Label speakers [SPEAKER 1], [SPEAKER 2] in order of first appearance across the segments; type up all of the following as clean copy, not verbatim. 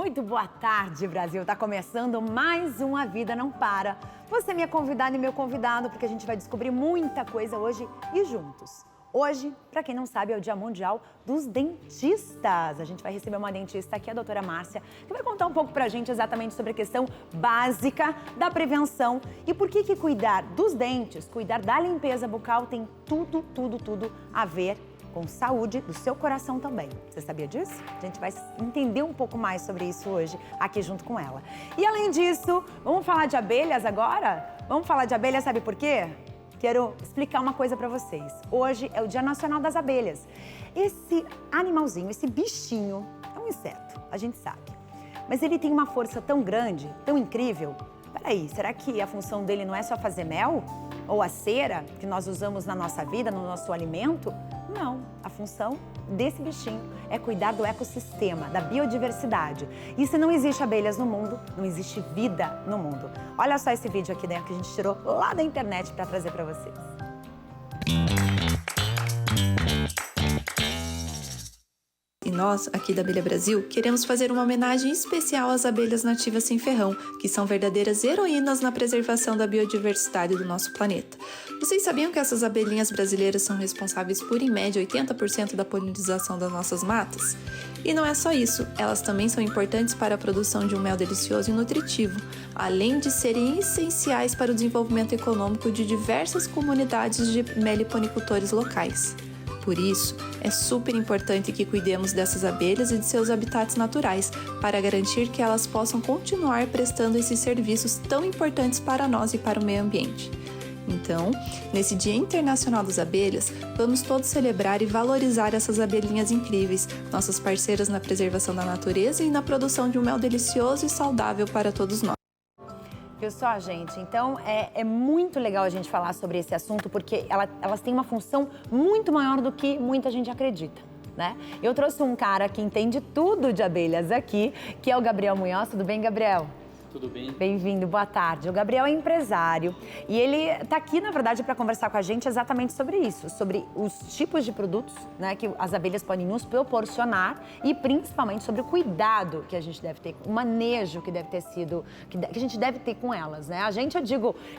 [SPEAKER 1] Muito boa tarde, Brasil. Tá começando mais um A Vida Não Para. Você é minha convidada e meu convidado, porque a gente vai descobrir muita coisa hoje e juntos. Hoje, para quem não sabe, é o Dia Mundial dos Dentistas. A gente vai receber uma dentista aqui, a doutora Márcia, que vai contar um pouco pra gente exatamente sobre a questão básica da prevenção e por que cuidar dos dentes, cuidar da limpeza bucal tem tudo a ver com saúde do seu coração também. Você sabia disso? A gente vai entender um pouco mais sobre isso hoje, aqui junto com ela. E além disso, vamos falar de abelhas agora? Vamos falar de abelhas, sabe por quê? Quero explicar uma coisa para vocês. Hoje é o Dia Nacional das Abelhas. Esse animalzinho, esse bichinho, é um inseto, a gente sabe. Mas ele tem uma força tão grande, tão incrível. Peraí, será que a função dele não é só fazer mel? Ou a cera que nós usamos na nossa vida, no nosso alimento? Não, a função desse bichinho é cuidar do ecossistema, da biodiversidade. E se não existe abelhas no mundo, não existe vida no mundo. Olha só esse vídeo aqui, né, que a gente tirou lá da internet para trazer para vocês.
[SPEAKER 2] E nós, aqui da Abelha Brasil, queremos fazer uma homenagem especial às abelhas nativas sem ferrão, que são verdadeiras heroínas na preservação da biodiversidade do nosso planeta. Vocês sabiam que essas abelhinhas brasileiras são responsáveis por, em média, 80% da polinização das nossas matas? E não é só isso, elas também são importantes para a produção de um mel delicioso e nutritivo, além de serem essenciais para o desenvolvimento econômico de diversas comunidades de meliponicultores locais. Por isso, é super importante que cuidemos dessas abelhas e de seus habitats naturais, para garantir que elas possam continuar prestando esses serviços tão importantes para nós e para o meio ambiente. Então, nesse Dia Internacional das Abelhas, vamos todos celebrar e valorizar essas abelhinhas incríveis, nossas parceiras na preservação da natureza e na produção de um mel delicioso e saudável para todos nós.
[SPEAKER 1] Viu só, gente? Então, é muito legal a gente falar sobre esse assunto, porque elas têm uma função muito maior do que muita gente acredita, né? Eu trouxe um cara que entende tudo de abelhas aqui, que é o Gabriel Munhoz. Tudo bem, Gabriel?
[SPEAKER 3] Tudo bem?
[SPEAKER 1] Bem-vindo, boa tarde. O Gabriel é empresário e ele está aqui, na verdade, para conversar com a gente exatamente sobre isso, sobre os tipos de produtos, né, que as abelhas podem nos proporcionar e principalmente sobre o cuidado que a gente deve ter, o manejo que deve ter sido, que a gente deve ter com elas, né?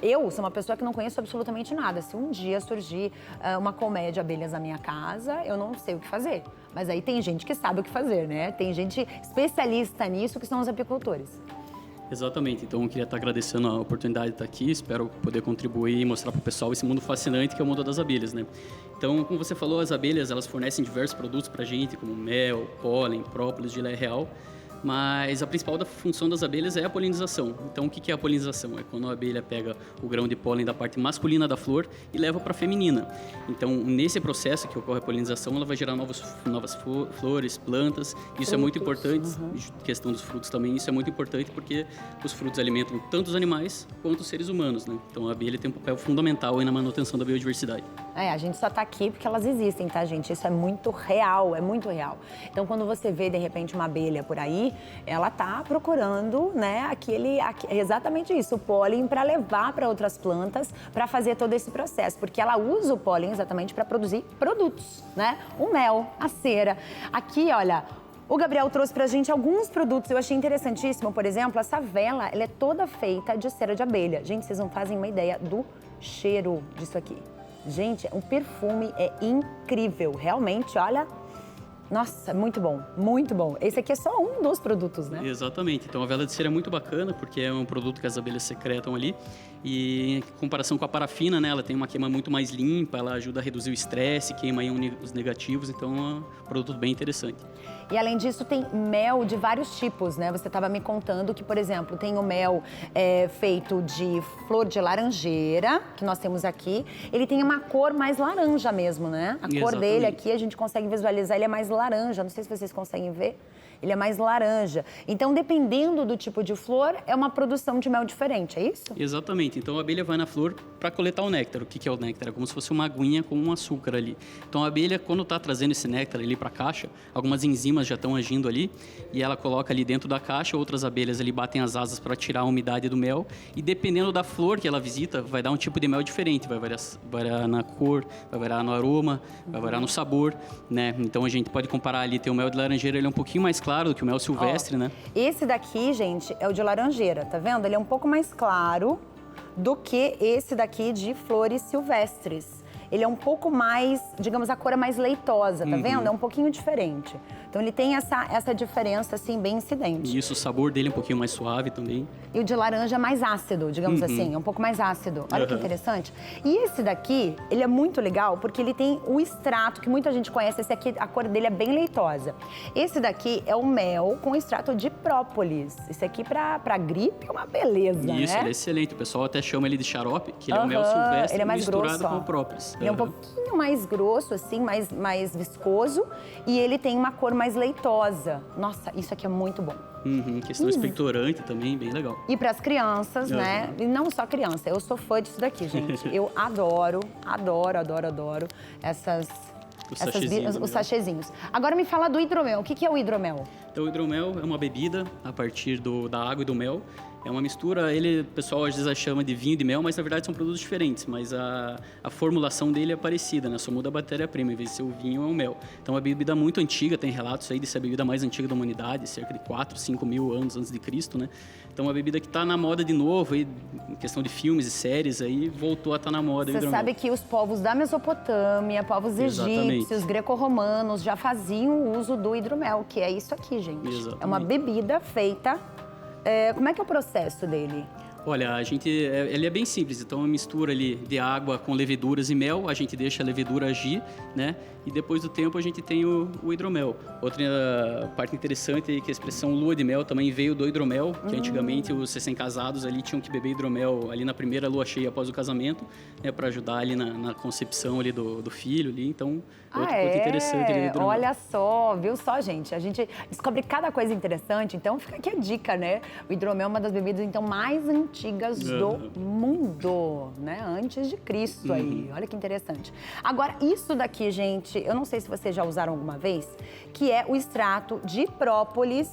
[SPEAKER 1] Eu sou uma pessoa que não conheço absolutamente nada. Se um dia surgir uma colmeia de abelhas na minha casa, eu não sei o que fazer. Mas aí tem gente que sabe o que fazer, né? Tem gente especialista nisso, que são os apicultores.
[SPEAKER 3] Exatamente, então eu queria estar agradecendo a oportunidade de estar aqui, espero poder contribuir e mostrar para o pessoal esse mundo fascinante que é o mundo das abelhas, né? Então, como você falou, as abelhas, elas fornecem diversos produtos para a gente, como mel, pólen, própolis, geleia real, mas a principal função das abelhas é a polinização. Então, o que é a polinização? É quando a abelha pega o grão de pólen da parte masculina da flor e leva para a feminina. Então, nesse processo que ocorre a polinização, ela vai gerar novas flores, plantas. Isso frutos. É muito importante. Questão dos frutos também, isso é muito importante porque os frutos alimentam tanto os animais quanto os seres humanos, né? Então, a abelha tem um papel fundamental aí na manutenção da biodiversidade.
[SPEAKER 1] A gente só está aqui porque elas existem, tá, gente? Isso é muito real, é muito real. Então, quando você vê, de repente, uma abelha por aí, ela tá procurando, né, exatamente isso, o pólen para levar para outras plantas, para fazer todo esse processo, porque ela usa o pólen exatamente para produzir produtos, né? O mel, a cera. Aqui, olha, o Gabriel trouxe pra gente alguns produtos, eu achei interessantíssimo, por exemplo, essa vela, ela é toda feita de cera de abelha. Gente, vocês não fazem uma ideia do cheiro disso aqui. Gente, o perfume é incrível, realmente, olha. Nossa, muito bom, muito bom. Esse aqui é só um dos produtos, né?
[SPEAKER 3] Exatamente. Então, a vela de cera é muito bacana, porque é um produto que as abelhas secretam ali. E em comparação com a parafina, né, ela tem uma queima muito mais limpa, ela ajuda a reduzir o estresse, queima íons negativos, então é um produto bem interessante.
[SPEAKER 1] E além disso, tem mel de vários tipos, né? Você estava me contando que, por exemplo, tem o mel feito de flor de laranjeira, que nós temos aqui. Ele tem uma cor mais laranja mesmo, né? A cor dele aqui, a gente consegue visualizar, ele é mais laranja. Não sei se vocês conseguem ver. Ele é mais laranja. Então, dependendo do tipo de flor, é uma produção de mel diferente, é isso?
[SPEAKER 3] Exatamente. Então, a abelha vai na flor para coletar o néctar. O que é o néctar? É como se fosse uma aguinha com um açúcar ali. Então, a abelha, quando está trazendo esse néctar ali para a caixa, algumas enzimas já estão agindo ali e ela coloca ali dentro da caixa, outras abelhas ali batem as asas para tirar a umidade do mel e dependendo da flor que ela visita, vai dar um tipo de mel diferente. Vai variar na cor, vai variar no aroma, vai variar no sabor, né? Então, a gente pode comparar ali, tem o mel de laranjeira, ele é um pouquinho mais claro claro do que o mel silvestre, né?
[SPEAKER 1] Esse daqui, gente, é o de laranjeira, tá vendo? Ele é um pouco mais claro do que esse daqui de flores silvestres. Ele é um pouco mais, digamos, a cor é mais leitosa, tá vendo? É um pouquinho diferente. Então ele tem essa diferença, assim, bem incidente.
[SPEAKER 3] E isso, o sabor dele é um pouquinho mais suave também.
[SPEAKER 1] E o de laranja é mais ácido, digamos assim, é um pouco mais ácido. Olha que interessante. E esse daqui, ele é muito legal porque ele tem o extrato, que muita gente conhece. Esse aqui, a cor dele é bem leitosa. Esse daqui é o mel com extrato de própolis. Esse aqui pra gripe é uma beleza,
[SPEAKER 3] Isso,
[SPEAKER 1] né?
[SPEAKER 3] ele é excelente. O pessoal até chama ele de xarope, que ele é o mel silvestre
[SPEAKER 1] ele é mais
[SPEAKER 3] misturado
[SPEAKER 1] grosso,
[SPEAKER 3] com o própolis.
[SPEAKER 1] Ele é um pouquinho mais grosso, assim, mais viscoso. E ele tem uma cor mais leitosa. Nossa, isso aqui é muito bom.
[SPEAKER 3] Questão expectorante também, bem legal.
[SPEAKER 1] E para as crianças, né? E não só criança, eu sou fã disso daqui, gente. Eu adoro os sachezinhos. Agora me fala do hidromel. O que é o hidromel?
[SPEAKER 3] Então, o hidromel é uma bebida a partir da água e do mel. É uma mistura, o pessoal às vezes chama de vinho de mel, mas na verdade são produtos diferentes. Mas a formulação dele é parecida, né? Só muda a matéria-prima, em vez de ser o vinho, é o mel. Então é uma bebida muito antiga, tem relatos aí de ser a bebida mais antiga da humanidade, cerca de 4, 5 mil anos antes de Cristo, né? Então é uma bebida que está na moda de novo, aí, em questão de filmes e séries, aí voltou a estar na moda.
[SPEAKER 1] Você sabe que os povos da Mesopotâmia, povos egípcios, greco-romanos, já faziam uso do hidromel, que é isso aqui, gente.
[SPEAKER 3] Exatamente.
[SPEAKER 1] É uma bebida feita... como é que é o processo dele?
[SPEAKER 3] Olha, ele é bem simples, então é uma mistura ali de água com leveduras e mel, a gente deixa a levedura agir, né? E depois do tempo a gente tem o hidromel. Outra parte interessante é que a expressão lua de mel também veio do hidromel, que antigamente os recém-casados ali tinham que beber hidromel ali na primeira lua cheia após o casamento, né? Para ajudar ali na concepção ali do filho ali, então outra coisa interessante ali do hidromel.
[SPEAKER 1] Olha só, viu só, gente? A gente descobre cada coisa interessante, então fica aqui a dica, né? O hidromel é uma das bebidas, então, mais antigas do mundo, né? Antes de Cristo aí. Olha que interessante. Agora, isso daqui, gente, eu não sei se vocês já usaram alguma vez, que é o extrato de própolis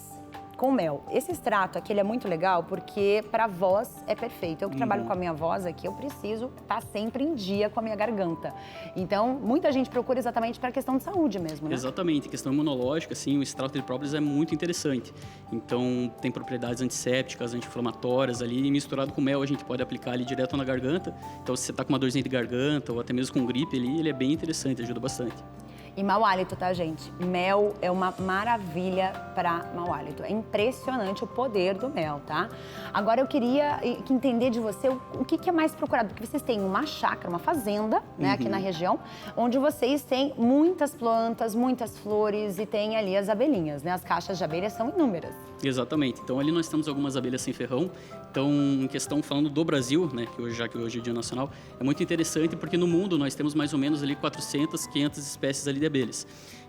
[SPEAKER 1] com mel. Esse extrato aqui, ele é muito legal porque para voz é perfeito. Eu que trabalho com a minha voz aqui, eu preciso estar sempre em dia com a minha garganta. Então, muita gente procura exatamente para questão de saúde mesmo, né?
[SPEAKER 3] Exatamente. Questão imunológica, assim, o extrato de própolis é muito interessante. Então, tem propriedades antissépticas, anti-inflamatórias ali, e misturado com mel a gente pode aplicar ali direto na garganta. Então, se você está com uma dorzinha de garganta ou até mesmo com gripe ali, ele é bem interessante, ajuda bastante.
[SPEAKER 1] E mau hálito, tá, gente? Mel é uma maravilha para mau hálito. É impressionante o poder do mel, tá? Agora eu queria entender de você o que é mais procurado, porque vocês têm uma chácara, uma fazenda, né, aqui na região, onde vocês têm muitas plantas, muitas flores e tem ali as abelhinhas, né? As caixas de abelhas são inúmeras.
[SPEAKER 3] Exatamente. Então ali nós temos algumas abelhas sem ferrão. Então, em questão falando do Brasil, né, já que hoje é Dia Nacional, é muito interessante porque no mundo nós temos mais ou menos ali 400, 500 espécies ali de abelhas.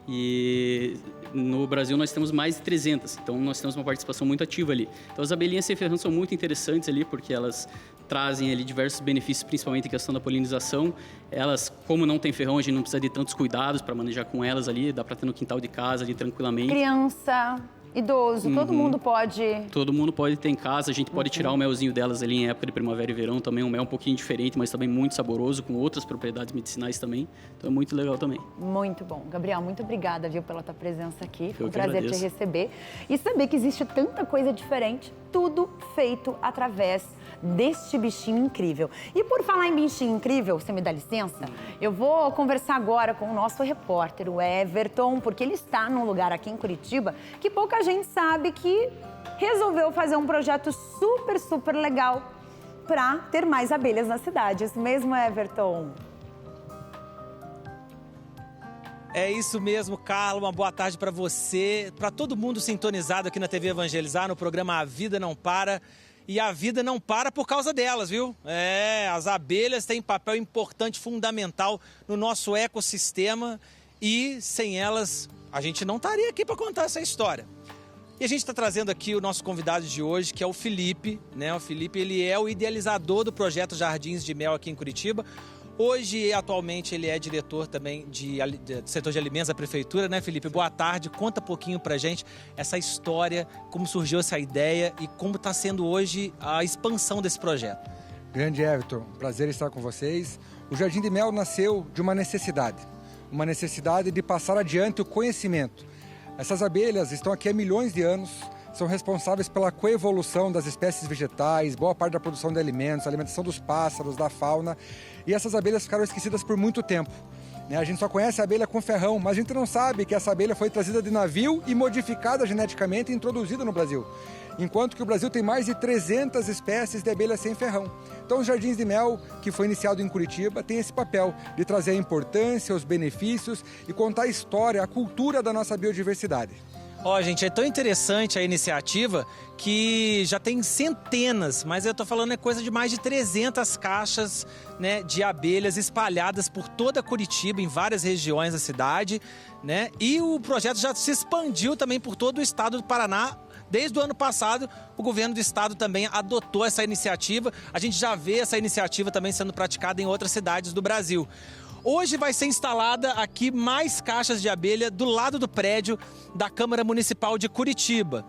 [SPEAKER 3] E no Brasil nós temos mais de 300, então nós temos uma participação muito ativa ali. Então as abelhinhas sem ferrão são muito interessantes ali porque elas trazem ali diversos benefícios, principalmente em questão da polinização. Elas, como não tem ferrão, a gente não precisa de tantos cuidados para manejar com elas ali, dá para ter no quintal de casa ali tranquilamente.
[SPEAKER 1] Criança, idoso, todo mundo pode...
[SPEAKER 3] Todo mundo pode ter em casa, a gente pode tirar o melzinho delas ali em época de primavera e verão também, um mel um pouquinho diferente, mas também muito saboroso, com outras propriedades medicinais também, então é muito legal também.
[SPEAKER 1] Muito bom. Gabriel, muito obrigada, viu, pela tua presença aqui, foi um
[SPEAKER 3] Eu que
[SPEAKER 1] prazer
[SPEAKER 3] agradeço.
[SPEAKER 1] te receber e saber que existe tanta coisa diferente, tudo feito através deste bichinho incrível. E por falar em bichinho incrível, você me dá licença? Eu vou conversar agora com o nosso repórter, o Everton, porque ele está num lugar aqui em Curitiba que pouca gente sabe que resolveu fazer um projeto super legal para ter mais abelhas na cidade. Isso mesmo, Everton?
[SPEAKER 4] É isso mesmo, Carla. Uma boa tarde para você, para todo mundo sintonizado aqui na TV Evangelizar, no programa A Vida Não Para. E a vida não para por causa delas, viu? As abelhas têm papel importante, fundamental no nosso ecossistema e sem elas a gente não estaria aqui para contar essa história. E a gente está trazendo aqui o nosso convidado de hoje, que é o Felipe, né? O Felipe, ele é o idealizador do projeto Jardins de Mel aqui em Curitiba. Hoje, atualmente, ele é diretor também do setor de alimentos da prefeitura, né, Felipe? Boa tarde, conta um pouquinho pra gente essa história, como surgiu essa ideia e como está sendo hoje a expansão desse projeto.
[SPEAKER 5] Grande Everton, prazer estar com vocês. O Jardim de Mel nasceu de uma necessidade de passar adiante o conhecimento. Essas abelhas estão aqui há milhões de anos, são responsáveis pela coevolução das espécies vegetais, boa parte da produção de alimentos, alimentação dos pássaros, da fauna. E essas abelhas ficaram esquecidas por muito tempo. A gente só conhece a abelha com ferrão, mas a gente não sabe que essa abelha foi trazida de navio e modificada geneticamente e introduzida no Brasil. Enquanto que o Brasil tem mais de 300 espécies de abelhas sem ferrão. Então os Jardins de Mel, que foi iniciado em Curitiba, tem esse papel de trazer a importância, os benefícios e contar a história, a cultura da nossa biodiversidade.
[SPEAKER 4] Gente, é tão interessante a iniciativa que já tem centenas, mas eu tô falando é coisa de mais de 300 caixas, né, de abelhas espalhadas por toda Curitiba, em várias regiões da cidade, né? E o projeto já se expandiu também por todo o estado do Paraná. Desde o ano passado, o governo do estado também adotou essa iniciativa. A gente já vê essa iniciativa também sendo praticada em outras cidades do Brasil. Hoje vai ser instalada aqui mais caixas de abelha do lado do prédio da Câmara Municipal de Curitiba.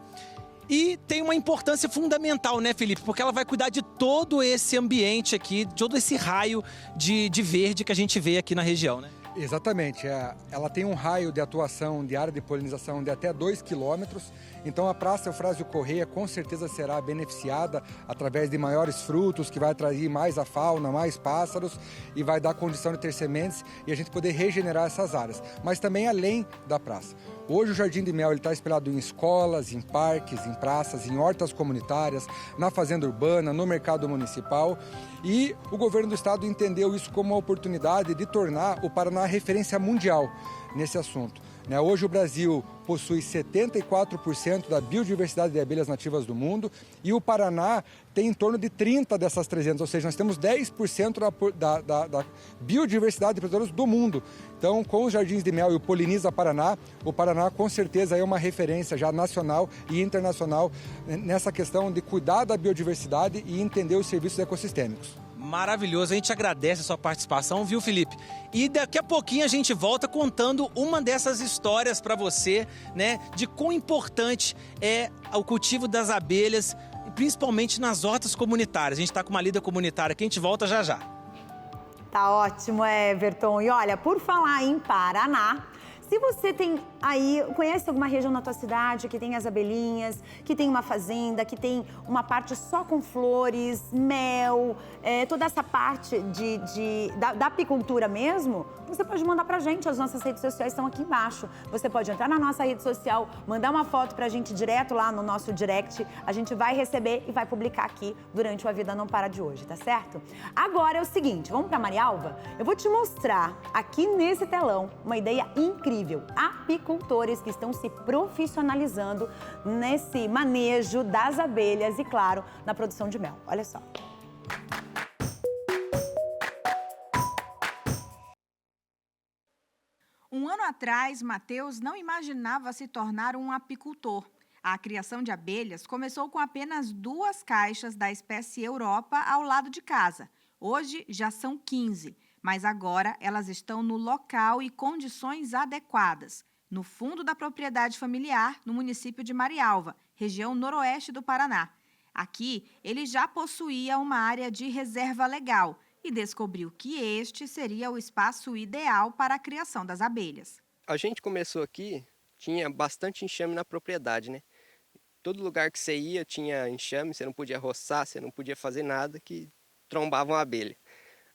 [SPEAKER 4] E tem uma importância fundamental, né, Felipe? Porque ela vai cuidar de todo esse ambiente aqui, de todo esse raio de verde que a gente vê aqui na região, né?
[SPEAKER 5] Exatamente. Ela tem um raio de atuação de área de polinização de até 2 quilômetros. Então a Praça Eufrásio Corrêa com certeza será beneficiada através de maiores frutos, que vai atrair mais a fauna, mais pássaros e vai dar condição de ter sementes e a gente poder regenerar essas áreas. Mas também além da praça. Hoje o Jardim de Mel está espalhado em escolas, em parques, em praças, em hortas comunitárias, na fazenda urbana, no mercado municipal. E o governo do estado entendeu isso como uma oportunidade de tornar o Paraná referência mundial nesse assunto. Hoje o Brasil possui 74% da biodiversidade de abelhas nativas do mundo e o Paraná tem em torno de 30 dessas 300, ou seja, nós temos 10% da biodiversidade de predadores do mundo. Então, com os Jardins de Mel e o Poliniza Paraná, o Paraná com certeza é uma referência já nacional e internacional nessa questão de cuidar da biodiversidade e entender os serviços ecossistêmicos.
[SPEAKER 4] Maravilhoso, a gente agradece a sua participação, viu, Felipe? E daqui a pouquinho a gente volta contando uma dessas histórias para você, né, de quão importante é o cultivo das abelhas, principalmente nas hortas comunitárias. A gente está com uma lida comunitária aqui, a gente volta já já.
[SPEAKER 1] Tá ótimo, Everton. E olha, por falar em Paraná, se você tem aí, conhece alguma região na tua cidade que tem as abelhinhas, que tem uma fazenda, que tem uma parte só com flores, mel, toda essa parte da apicultura mesmo, você pode mandar pra gente, as nossas redes sociais estão aqui embaixo. Você pode entrar na nossa rede social, mandar uma foto pra gente direto lá no nosso direct, a gente vai receber e vai publicar aqui durante o A Vida Não Para de hoje, tá certo? Agora é o seguinte, vamos pra Marialva? Eu vou te mostrar aqui nesse telão uma ideia incrível. Apicultores que estão se profissionalizando nesse manejo das abelhas e, claro, na produção de mel. Olha só.
[SPEAKER 6] Um ano atrás, Matheus não imaginava se tornar um apicultor. A criação de abelhas começou com apenas 2 caixas da espécie Europa ao lado de casa. Hoje já são 15, mas agora elas estão no local e condições adequadas, no fundo da propriedade familiar, no município de Marialva, região noroeste do Paraná. Aqui, ele já possuía uma área de reserva legal e descobriu que este seria o espaço ideal para a criação das abelhas.
[SPEAKER 7] A gente começou aqui, tinha bastante enxame na propriedade, né? Todo lugar que você ia tinha enxame, você não podia roçar, você não podia fazer nada que trombava uma abelha.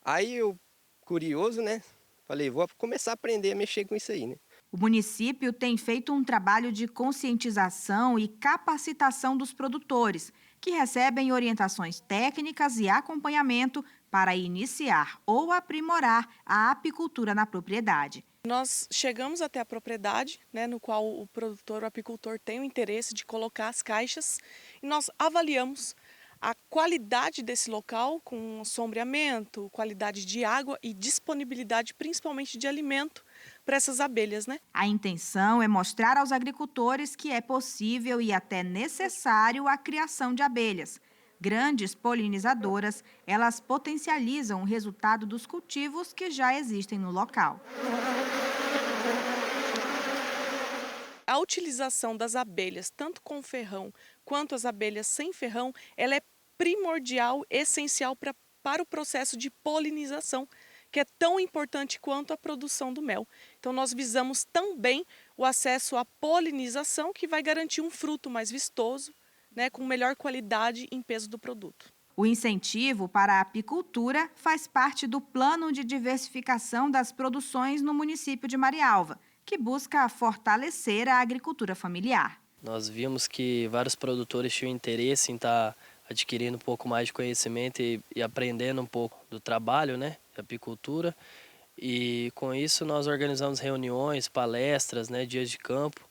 [SPEAKER 7] Aí eu, curioso, né? Falei, vou começar a aprender a mexer com isso aí, né?
[SPEAKER 6] O município tem feito um trabalho de conscientização e capacitação dos produtores, que recebem orientações técnicas e acompanhamento para iniciar ou aprimorar a apicultura na propriedade.
[SPEAKER 8] Nós chegamos até a propriedade, né, no qual o produtor, o apicultor tem o interesse de colocar as caixas e nós avaliamos a qualidade desse local com sombreamento, qualidade de água e disponibilidade principalmente de alimento para essas abelhas, né?
[SPEAKER 6] A intenção é mostrar aos agricultores que é possível e até necessário a criação de abelhas. Grandes polinizadoras, elas potencializam o resultado dos cultivos que já existem no local.
[SPEAKER 8] A utilização das abelhas, tanto com ferrão quanto as abelhas sem ferrão, ela é primordial, essencial para o processo de polinização, que é tão importante quanto a produção do mel. Então nós visamos também o acesso à polinização, que vai garantir um fruto mais vistoso, né, com melhor qualidade em peso do produto.
[SPEAKER 6] O incentivo para a apicultura faz parte do Plano de Diversificação das Produções no município de Marialva, que busca fortalecer a agricultura familiar.
[SPEAKER 9] Nós vimos que vários produtores tinham interesse em estar adquirindo um pouco mais de conhecimento e aprendendo um pouco do trabalho, né, de apicultura. E com isso nós organizamos reuniões, palestras, né, dias de campo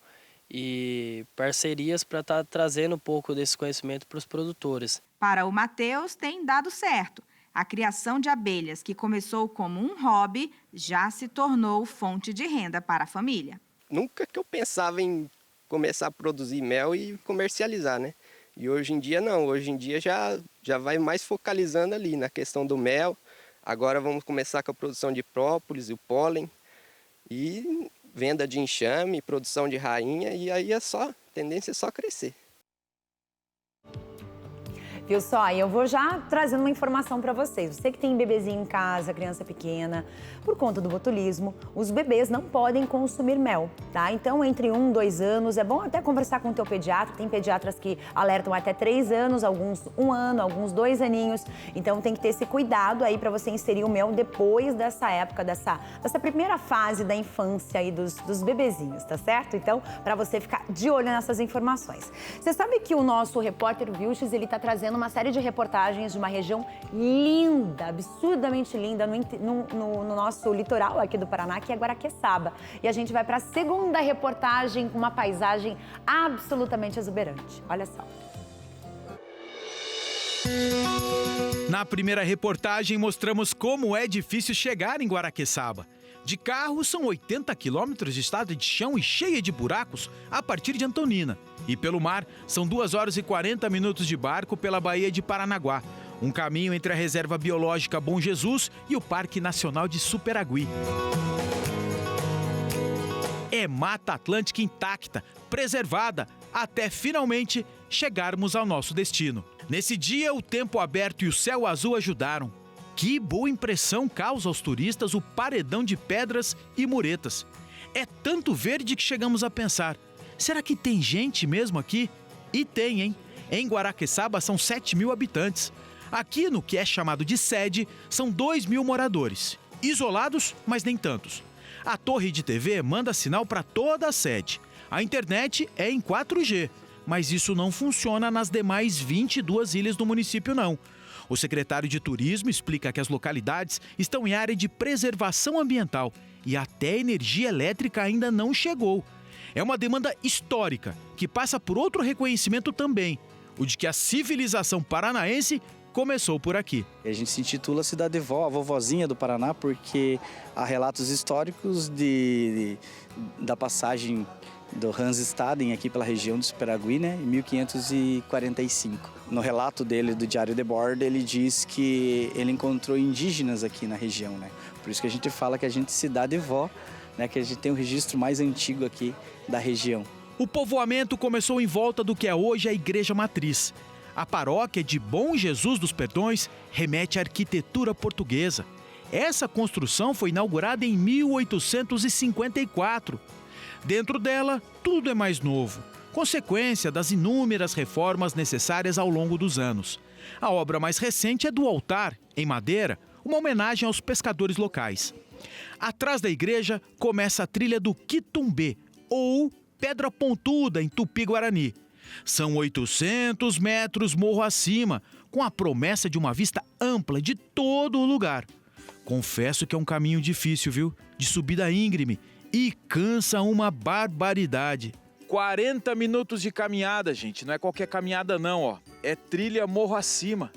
[SPEAKER 9] e parcerias para estar trazendo um pouco desse conhecimento para os produtores.
[SPEAKER 6] Para o Matheus, tem dado certo. A criação de abelhas, que começou como um hobby, já se tornou fonte de renda para a família.
[SPEAKER 7] Nunca que eu pensava em começar a produzir mel e comercializar, né? E hoje em dia não, hoje em dia já vai mais focalizando ali na questão do mel. Agora vamos começar com a produção de própolis e o pólen e venda de enxame, produção de rainha, e aí a tendência é só crescer.
[SPEAKER 1] Viu só? E eu vou já trazendo uma informação para vocês. Você que tem bebezinho em casa, criança pequena, por conta do botulismo, os bebês não podem consumir mel, tá? Então, entre 1 e 2 anos, é bom até conversar com o teu pediatra. Tem pediatras que alertam até 3 anos, alguns 1 ano, alguns 2 aninhos. Então, tem que ter esse cuidado aí para você inserir o mel depois dessa época, dessa primeira fase da infância aí dos bebezinhos, tá certo? Então, para você ficar de olho nessas informações. Você sabe que o nosso repórter Vilches, ele tá trazendo uma série de reportagens de uma região linda, absurdamente linda, no nosso litoral aqui do Paraná, que é Guaraqueçaba. E a gente vai para a segunda reportagem com uma paisagem absolutamente exuberante. Olha só.
[SPEAKER 10] Na primeira reportagem, mostramos como é difícil chegar em Guaraqueçaba. De carro, são 80 quilômetros de estrada de chão e cheia de buracos a partir de Antonina. E pelo mar, são 2 horas e 40 minutos de barco pela Baía de Paranaguá. Um caminho entre a Reserva Biológica Bom Jesus e o Parque Nacional de Superagui. É Mata Atlântica intacta, preservada, até finalmente chegarmos ao nosso destino. Nesse dia, o tempo aberto e o céu azul ajudaram. Que boa impressão causa aos turistas o paredão de pedras e muretas. É tanto verde que chegamos a pensar, será que tem gente mesmo aqui? E tem, hein? Em Guaraqueçaba são 7.000 habitantes. Aqui, no que é chamado de sede, são 2.000 moradores. Isolados, mas nem tantos. A torre de TV manda sinal para toda a sede. A internet é em 4G, mas isso não funciona nas demais 22 ilhas do município, não. O secretário de Turismo explica que as localidades estão em área de preservação ambiental e até energia elétrica ainda não chegou. É uma demanda histórica que passa por outro reconhecimento também, o de que a civilização paranaense começou por aqui.
[SPEAKER 11] A gente se intitula Cidade Vó, a vovozinha do Paraná, porque há relatos históricos da passagem do Hans Staden aqui pela região do Superagui, né, em 1545. No relato dele, do Diário de Bordo, ele diz que ele encontrou indígenas aqui na região, né? Por isso que a gente fala que a gente é Cidade Vó, né, que a gente tem o registro mais antigo aqui da região.
[SPEAKER 10] O povoamento começou em volta do que é hoje a Igreja Matriz. A paróquia de Bom Jesus dos Perdões remete à arquitetura portuguesa. Essa construção foi inaugurada em 1854. Dentro dela, tudo é mais novo, consequência das inúmeras reformas necessárias ao longo dos anos. A obra mais recente é do altar, em madeira, uma homenagem aos pescadores locais. Atrás da igreja começa a trilha do Quitumbê, ou Pedra Pontuda, em Tupi-Guarani. São 800 metros morro acima, com a promessa de uma vista ampla de todo o lugar. Confesso que é um caminho difícil, viu? De subida íngreme. E cansa uma barbaridade. 40 minutos de caminhada, gente. Não é qualquer caminhada não, ó. É trilha morro acima.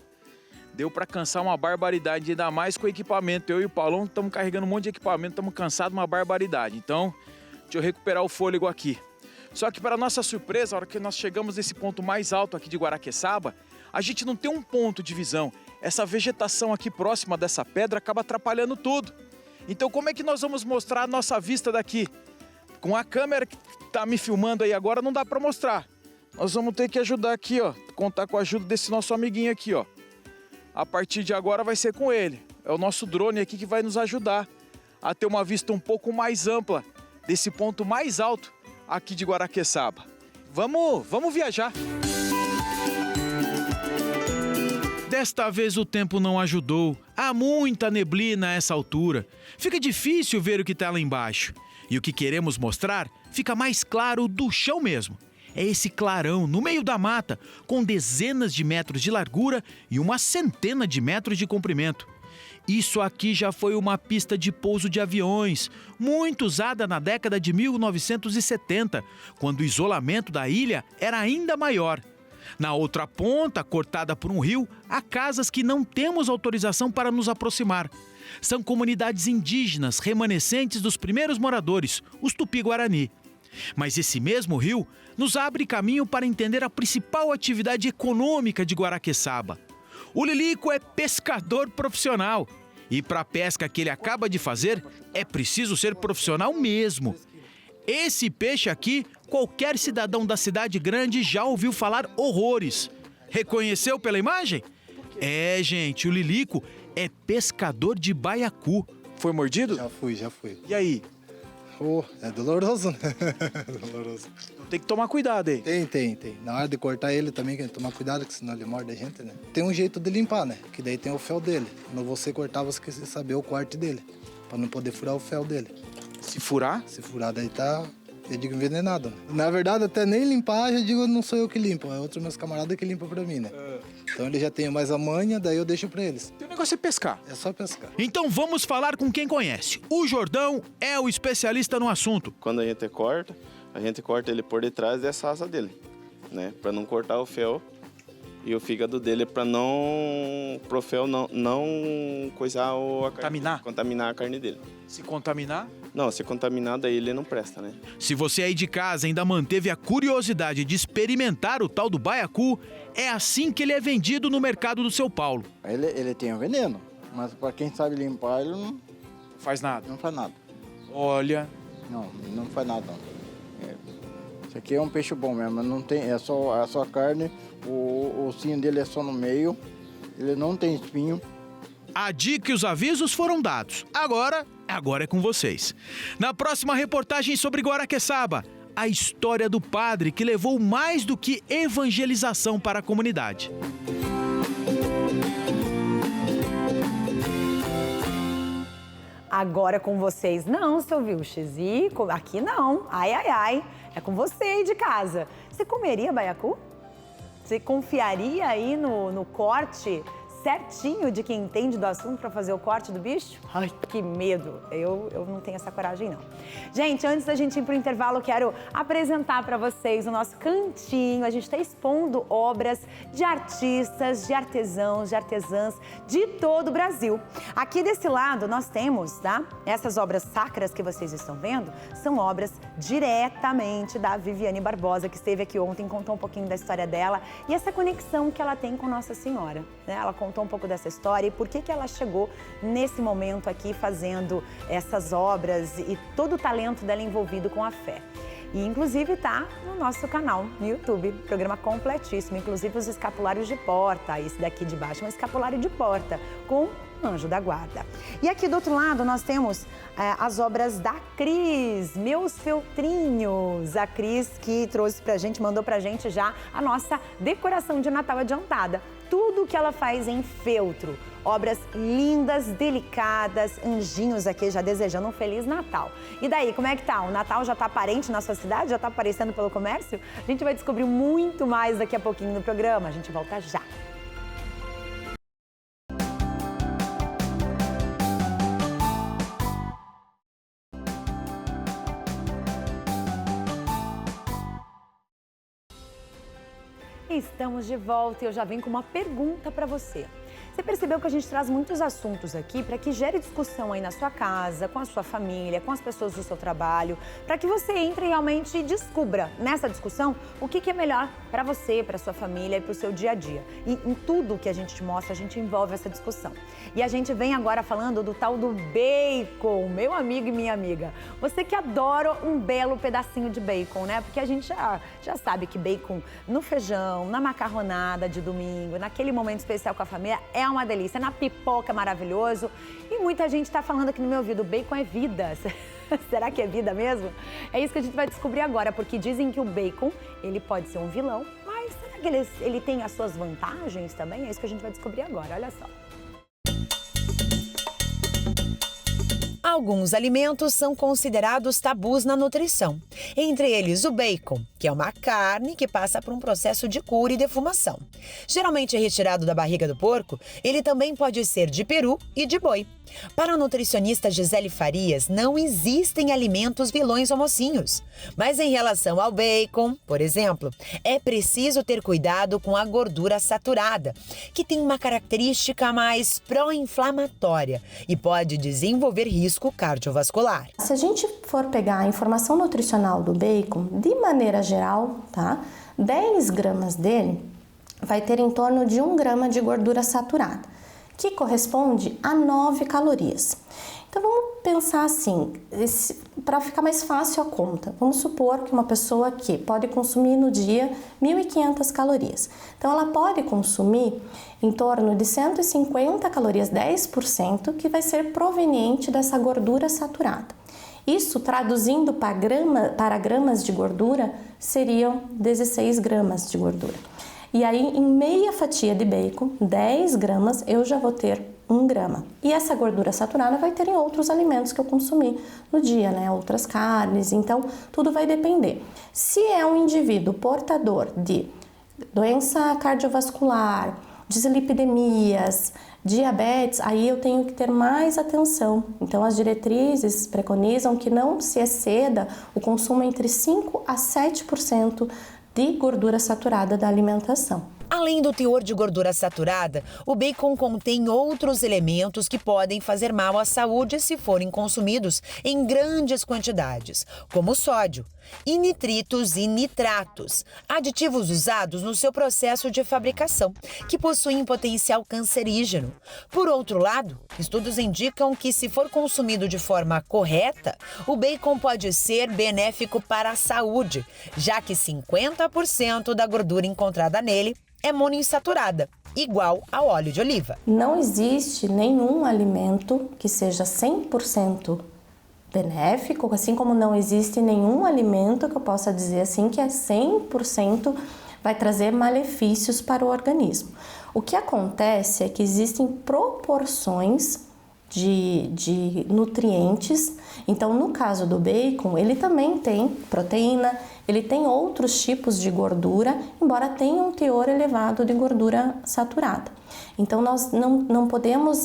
[SPEAKER 10] Deu pra cansar uma barbaridade, ainda mais com o equipamento. Eu e o Paulão estamos carregando um monte de equipamento, estamos cansados uma barbaridade. Então, deixa eu recuperar o fôlego aqui. Só que para nossa surpresa, a hora que nós chegamos nesse ponto mais alto aqui de Guaraqueçaba, a gente não tem um ponto de visão. Essa vegetação aqui próxima dessa pedra acaba atrapalhando tudo. Então como é que nós vamos mostrar a nossa vista daqui? Com a câmera que tá me filmando aí agora não dá para mostrar. Nós vamos ter que ajudar aqui, ó, contar com a ajuda desse nosso amiguinho aqui, ó. A partir de agora vai ser com ele. É o nosso drone aqui que vai nos ajudar a ter uma vista um pouco mais ampla desse ponto mais alto aqui de Guaraqueçaba. Vamos viajar. Desta vez o tempo não ajudou. Há muita neblina a essa altura. Fica difícil ver o que está lá embaixo. E o que queremos mostrar fica mais claro do chão mesmo. É esse clarão no meio da mata, com dezenas de metros de largura e uma centena de metros de comprimento. Isso aqui já foi uma pista de pouso de aviões, muito usada na década de 1970, quando o isolamento da ilha era ainda maior. Na outra ponta, cortada por um rio, há casas que não temos autorização para nos aproximar. São comunidades indígenas remanescentes dos primeiros moradores, os Tupi-Guarani. Mas esse mesmo rio nos abre caminho para entender a principal atividade econômica de Guaraqueçaba. O Lilico é pescador profissional. E para a pesca que ele acaba de fazer, é preciso ser profissional mesmo. Esse peixe aqui, qualquer cidadão da cidade grande já ouviu falar horrores. Reconheceu pela imagem? É, gente, o Lilico é pescador de baiacu. Foi mordido?
[SPEAKER 12] Já fui.
[SPEAKER 10] E aí?
[SPEAKER 12] É doloroso, né? Doloroso.
[SPEAKER 10] Tem que tomar cuidado aí.
[SPEAKER 12] Tem. Na hora de cortar ele também, tem que tomar cuidado, que senão ele morde a gente, né? Tem um jeito de limpar, né? Que daí tem o fel dele. Quando você cortar, você precisa saber o corte dele, pra não poder furar o fel dele.
[SPEAKER 10] Se furar?
[SPEAKER 12] Se furar, daí tá, eu digo, envenenado. Né? Na verdade, até nem limpar, já digo, não sou eu que limpo. É outros meus camaradas que limpam pra mim, né? Então ele já tem mais a manha, daí eu deixo pra eles.
[SPEAKER 10] O negócio é pescar.
[SPEAKER 12] É só pescar.
[SPEAKER 10] Então vamos falar com quem conhece. O Jordão é o especialista no assunto.
[SPEAKER 13] Quando a gente corta ele por detrás dessa asa dele, né? Pra não cortar o fel e o fígado dele, pro fel não coisar contaminar a carne dele.
[SPEAKER 10] Se contaminar?
[SPEAKER 13] Não, se contaminar, daí ele não presta, né?
[SPEAKER 10] Se você aí de casa ainda manteve a curiosidade de experimentar o tal do baiacu, é assim que ele é vendido no mercado do São Paulo.
[SPEAKER 14] Ele tem um veneno, mas para quem sabe limpar, ele não
[SPEAKER 10] faz nada.
[SPEAKER 14] Não faz nada.
[SPEAKER 10] Olha.
[SPEAKER 14] Não faz nada. Isso aqui é um peixe bom mesmo, não tem, é só carne, o ossinho dele é só no meio, ele não tem espinho.
[SPEAKER 10] A dica e os avisos foram dados. Agora é com vocês. Na próxima reportagem sobre Guaraqueçaba, a história do padre que levou mais do que evangelização para a comunidade.
[SPEAKER 1] Agora é com vocês. Não, seu Vilches. E aqui não. Ai. É com você aí de casa. Você comeria baiacu? Você confiaria aí no corte certinho de quem entende do assunto para fazer o corte do bicho? Ai, que medo. Eu não tenho essa coragem, não. Gente, antes da gente ir para o intervalo, eu quero apresentar para vocês o nosso cantinho. A gente está expondo obras de artistas, de artesãos, de artesãs de todo o Brasil. Aqui desse lado nós temos, tá? Essas obras sacras que vocês estão vendo são obras diretamente da Viviane Barbosa, que esteve aqui ontem, contou um pouquinho da história dela e essa conexão que ela tem com Nossa Senhora, né? Ela contou um pouco dessa história e por que ela chegou nesse momento aqui fazendo essas obras e todo o talento dela envolvido com a fé. E inclusive tá no nosso canal no YouTube, programa completíssimo, inclusive os escapulários de porta, esse daqui de baixo é um escapulário de porta com Anjo da Guarda. E aqui do outro lado nós temos as obras da Cris, Meus Feltrinhos. A Cris que trouxe pra gente, mandou pra gente já a nossa decoração de Natal adiantada. Tudo que ela faz em feltro. Obras lindas, delicadas, anjinhos aqui já desejando um Feliz Natal. E daí, como é que tá? O Natal já tá aparente na sua cidade? Já tá aparecendo pelo comércio? A gente vai descobrir muito mais daqui a pouquinho no programa. A gente volta já. Estamos de volta e eu já venho com uma pergunta para você. Você percebeu que a gente traz muitos assuntos aqui para que gere discussão aí na sua casa, com a sua família, com as pessoas do seu trabalho, para que você entre realmente e descubra nessa discussão o que é melhor para você, para sua família e para o seu dia a dia. E em tudo que a gente te mostra, a gente envolve essa discussão. E a gente vem agora falando do tal do bacon, meu amigo e minha amiga. Você que adora um belo pedacinho de bacon, né? Porque a gente já sabe que bacon no feijão, na macarronada de domingo, naquele momento especial com a família, é é uma delícia. Na pipoca é maravilhoso. E muita gente está falando aqui no meu ouvido, bacon é vida. Será que é vida mesmo? É isso que a gente vai descobrir agora, porque dizem que o bacon, ele pode ser um vilão, mas será que ele tem as suas vantagens também? É isso que a gente vai descobrir agora, olha só. Alguns alimentos são considerados tabus na nutrição. Entre eles o bacon, que é uma carne que passa por um processo de cura e defumação. Geralmente é retirado da barriga do porco, ele também pode ser de peru e de boi. Para a nutricionista Gisele Farias, não existem alimentos vilões ou mocinhos. Mas em relação ao bacon, por exemplo, é preciso ter cuidado com a gordura saturada, que tem uma característica mais pró-inflamatória e pode desenvolver risco cardiovascular.
[SPEAKER 15] Se a gente for pegar a informação nutricional do bacon, de maneira geral, tá? 10 gramas dele vai ter em torno de 1 grama de gordura saturada, que corresponde a 9 calorias. Então vamos pensar assim, para ficar mais fácil a conta. Vamos supor que uma pessoa que pode consumir no dia 1.500 calorias. Então ela pode consumir em torno de 150 calorias, 10%, que vai ser proveniente dessa gordura saturada. Isso, traduzindo para gramas de gordura, seriam 16 gramas de gordura. E aí, em meia fatia de bacon, 10 gramas, eu já vou ter 1 grama. E essa gordura saturada vai ter em outros alimentos que eu consumi no dia, né? Outras carnes, então tudo vai depender. Se é um indivíduo portador de doença cardiovascular, dislipidemias, diabetes, aí eu tenho que ter mais atenção. Então as diretrizes preconizam que não se exceda o consumo entre 5 a 7% de gordura saturada da alimentação.
[SPEAKER 1] Além do teor de gordura saturada, o bacon contém outros elementos que podem fazer mal à saúde se forem consumidos em grandes quantidades, como sódio, e nitritos e nitratos, aditivos usados no seu processo de fabricação, que possuem potencial cancerígeno. Por outro lado, estudos indicam que, se for consumido de forma correta, o bacon pode ser benéfico para a saúde, já que 50% da gordura encontrada nele é monoinsaturada, igual ao óleo de oliva.
[SPEAKER 15] Não existe nenhum alimento que seja 100% benéfico, assim como não existe nenhum alimento que eu possa dizer assim que é 100% vai trazer malefícios para o organismo. O que acontece é que existem proporções de nutrientes. Então, no caso do bacon, ele também tem proteína, ele tem outros tipos de gordura, embora tenha um teor elevado de gordura saturada. Então, nós não podemos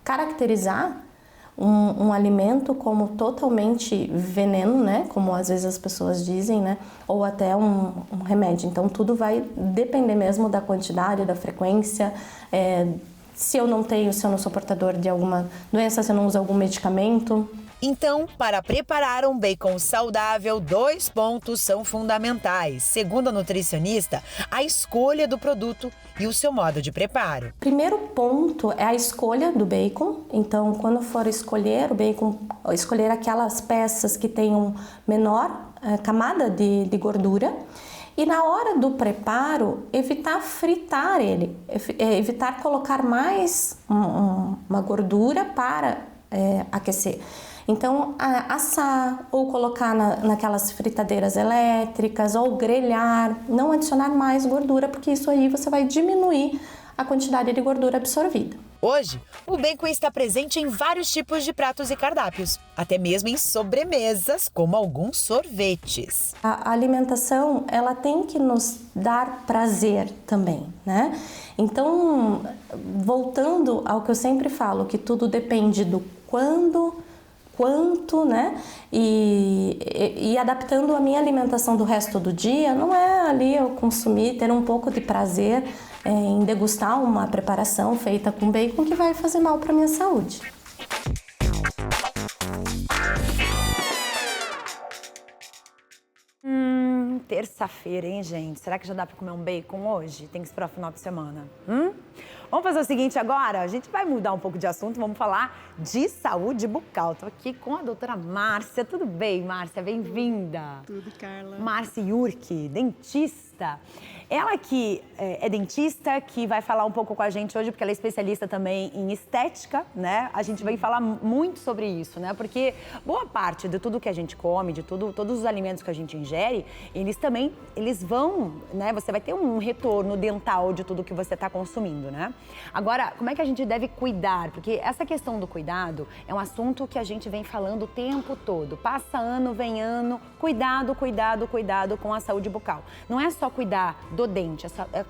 [SPEAKER 15] caracterizar um alimento como totalmente veneno, né? Como às vezes as pessoas dizem, né? Ou até um remédio. Então, tudo vai depender mesmo da quantidade, da frequência, se eu não sou portador de alguma doença, se eu não uso algum medicamento.
[SPEAKER 1] Então, para preparar um bacon saudável, 2 pontos são fundamentais. Segundo a nutricionista, a escolha do produto e o seu modo de preparo.
[SPEAKER 15] Primeiro ponto é a escolha do bacon. Então, quando for escolher o bacon, escolher aquelas peças que tenham menor camada de gordura. E na hora do preparo, evitar fritar ele, evitar colocar mais uma gordura para aquecer. Então, assar ou colocar naquelas fritadeiras elétricas ou grelhar, não adicionar mais gordura, porque isso aí você vai diminuir a quantidade de gordura absorvida.
[SPEAKER 1] Hoje, o bacon está presente em vários tipos de pratos e cardápios, até mesmo em sobremesas, como alguns sorvetes.
[SPEAKER 15] A alimentação, ela tem que nos dar prazer também, né? Então, voltando ao que eu sempre falo, que tudo depende do quanto, né? E adaptando a minha alimentação do resto do dia, não é ali eu consumir, ter um pouco de prazer em degustar uma preparação feita com bacon que vai fazer mal para minha saúde.
[SPEAKER 1] Terça-feira, hein, gente? Será que já dá para comer um bacon hoje? Tem que esperar o final de semana. Vamos fazer o seguinte agora? A gente vai mudar um pouco de assunto, vamos falar de saúde bucal. Estou aqui com a doutora Márcia. Tudo bem, Márcia? Bem-vinda.
[SPEAKER 16] Tudo, Carla.
[SPEAKER 1] Márcia Yurki, dentista. Ela que é dentista, que vai falar um pouco com a gente hoje, porque ela é especialista também em estética, né? A gente vai falar muito sobre isso, né? Porque boa parte de tudo que a gente come, de todos os alimentos que a gente ingere, eles vão, né? Você vai ter um retorno dental de tudo que você está consumindo, né? Agora, como é que a gente deve cuidar? Porque essa questão do cuidado é um assunto que a gente vem falando o tempo todo. Passa ano, vem ano, cuidado, cuidado, cuidado com a saúde bucal. Não é só cuidar do dente,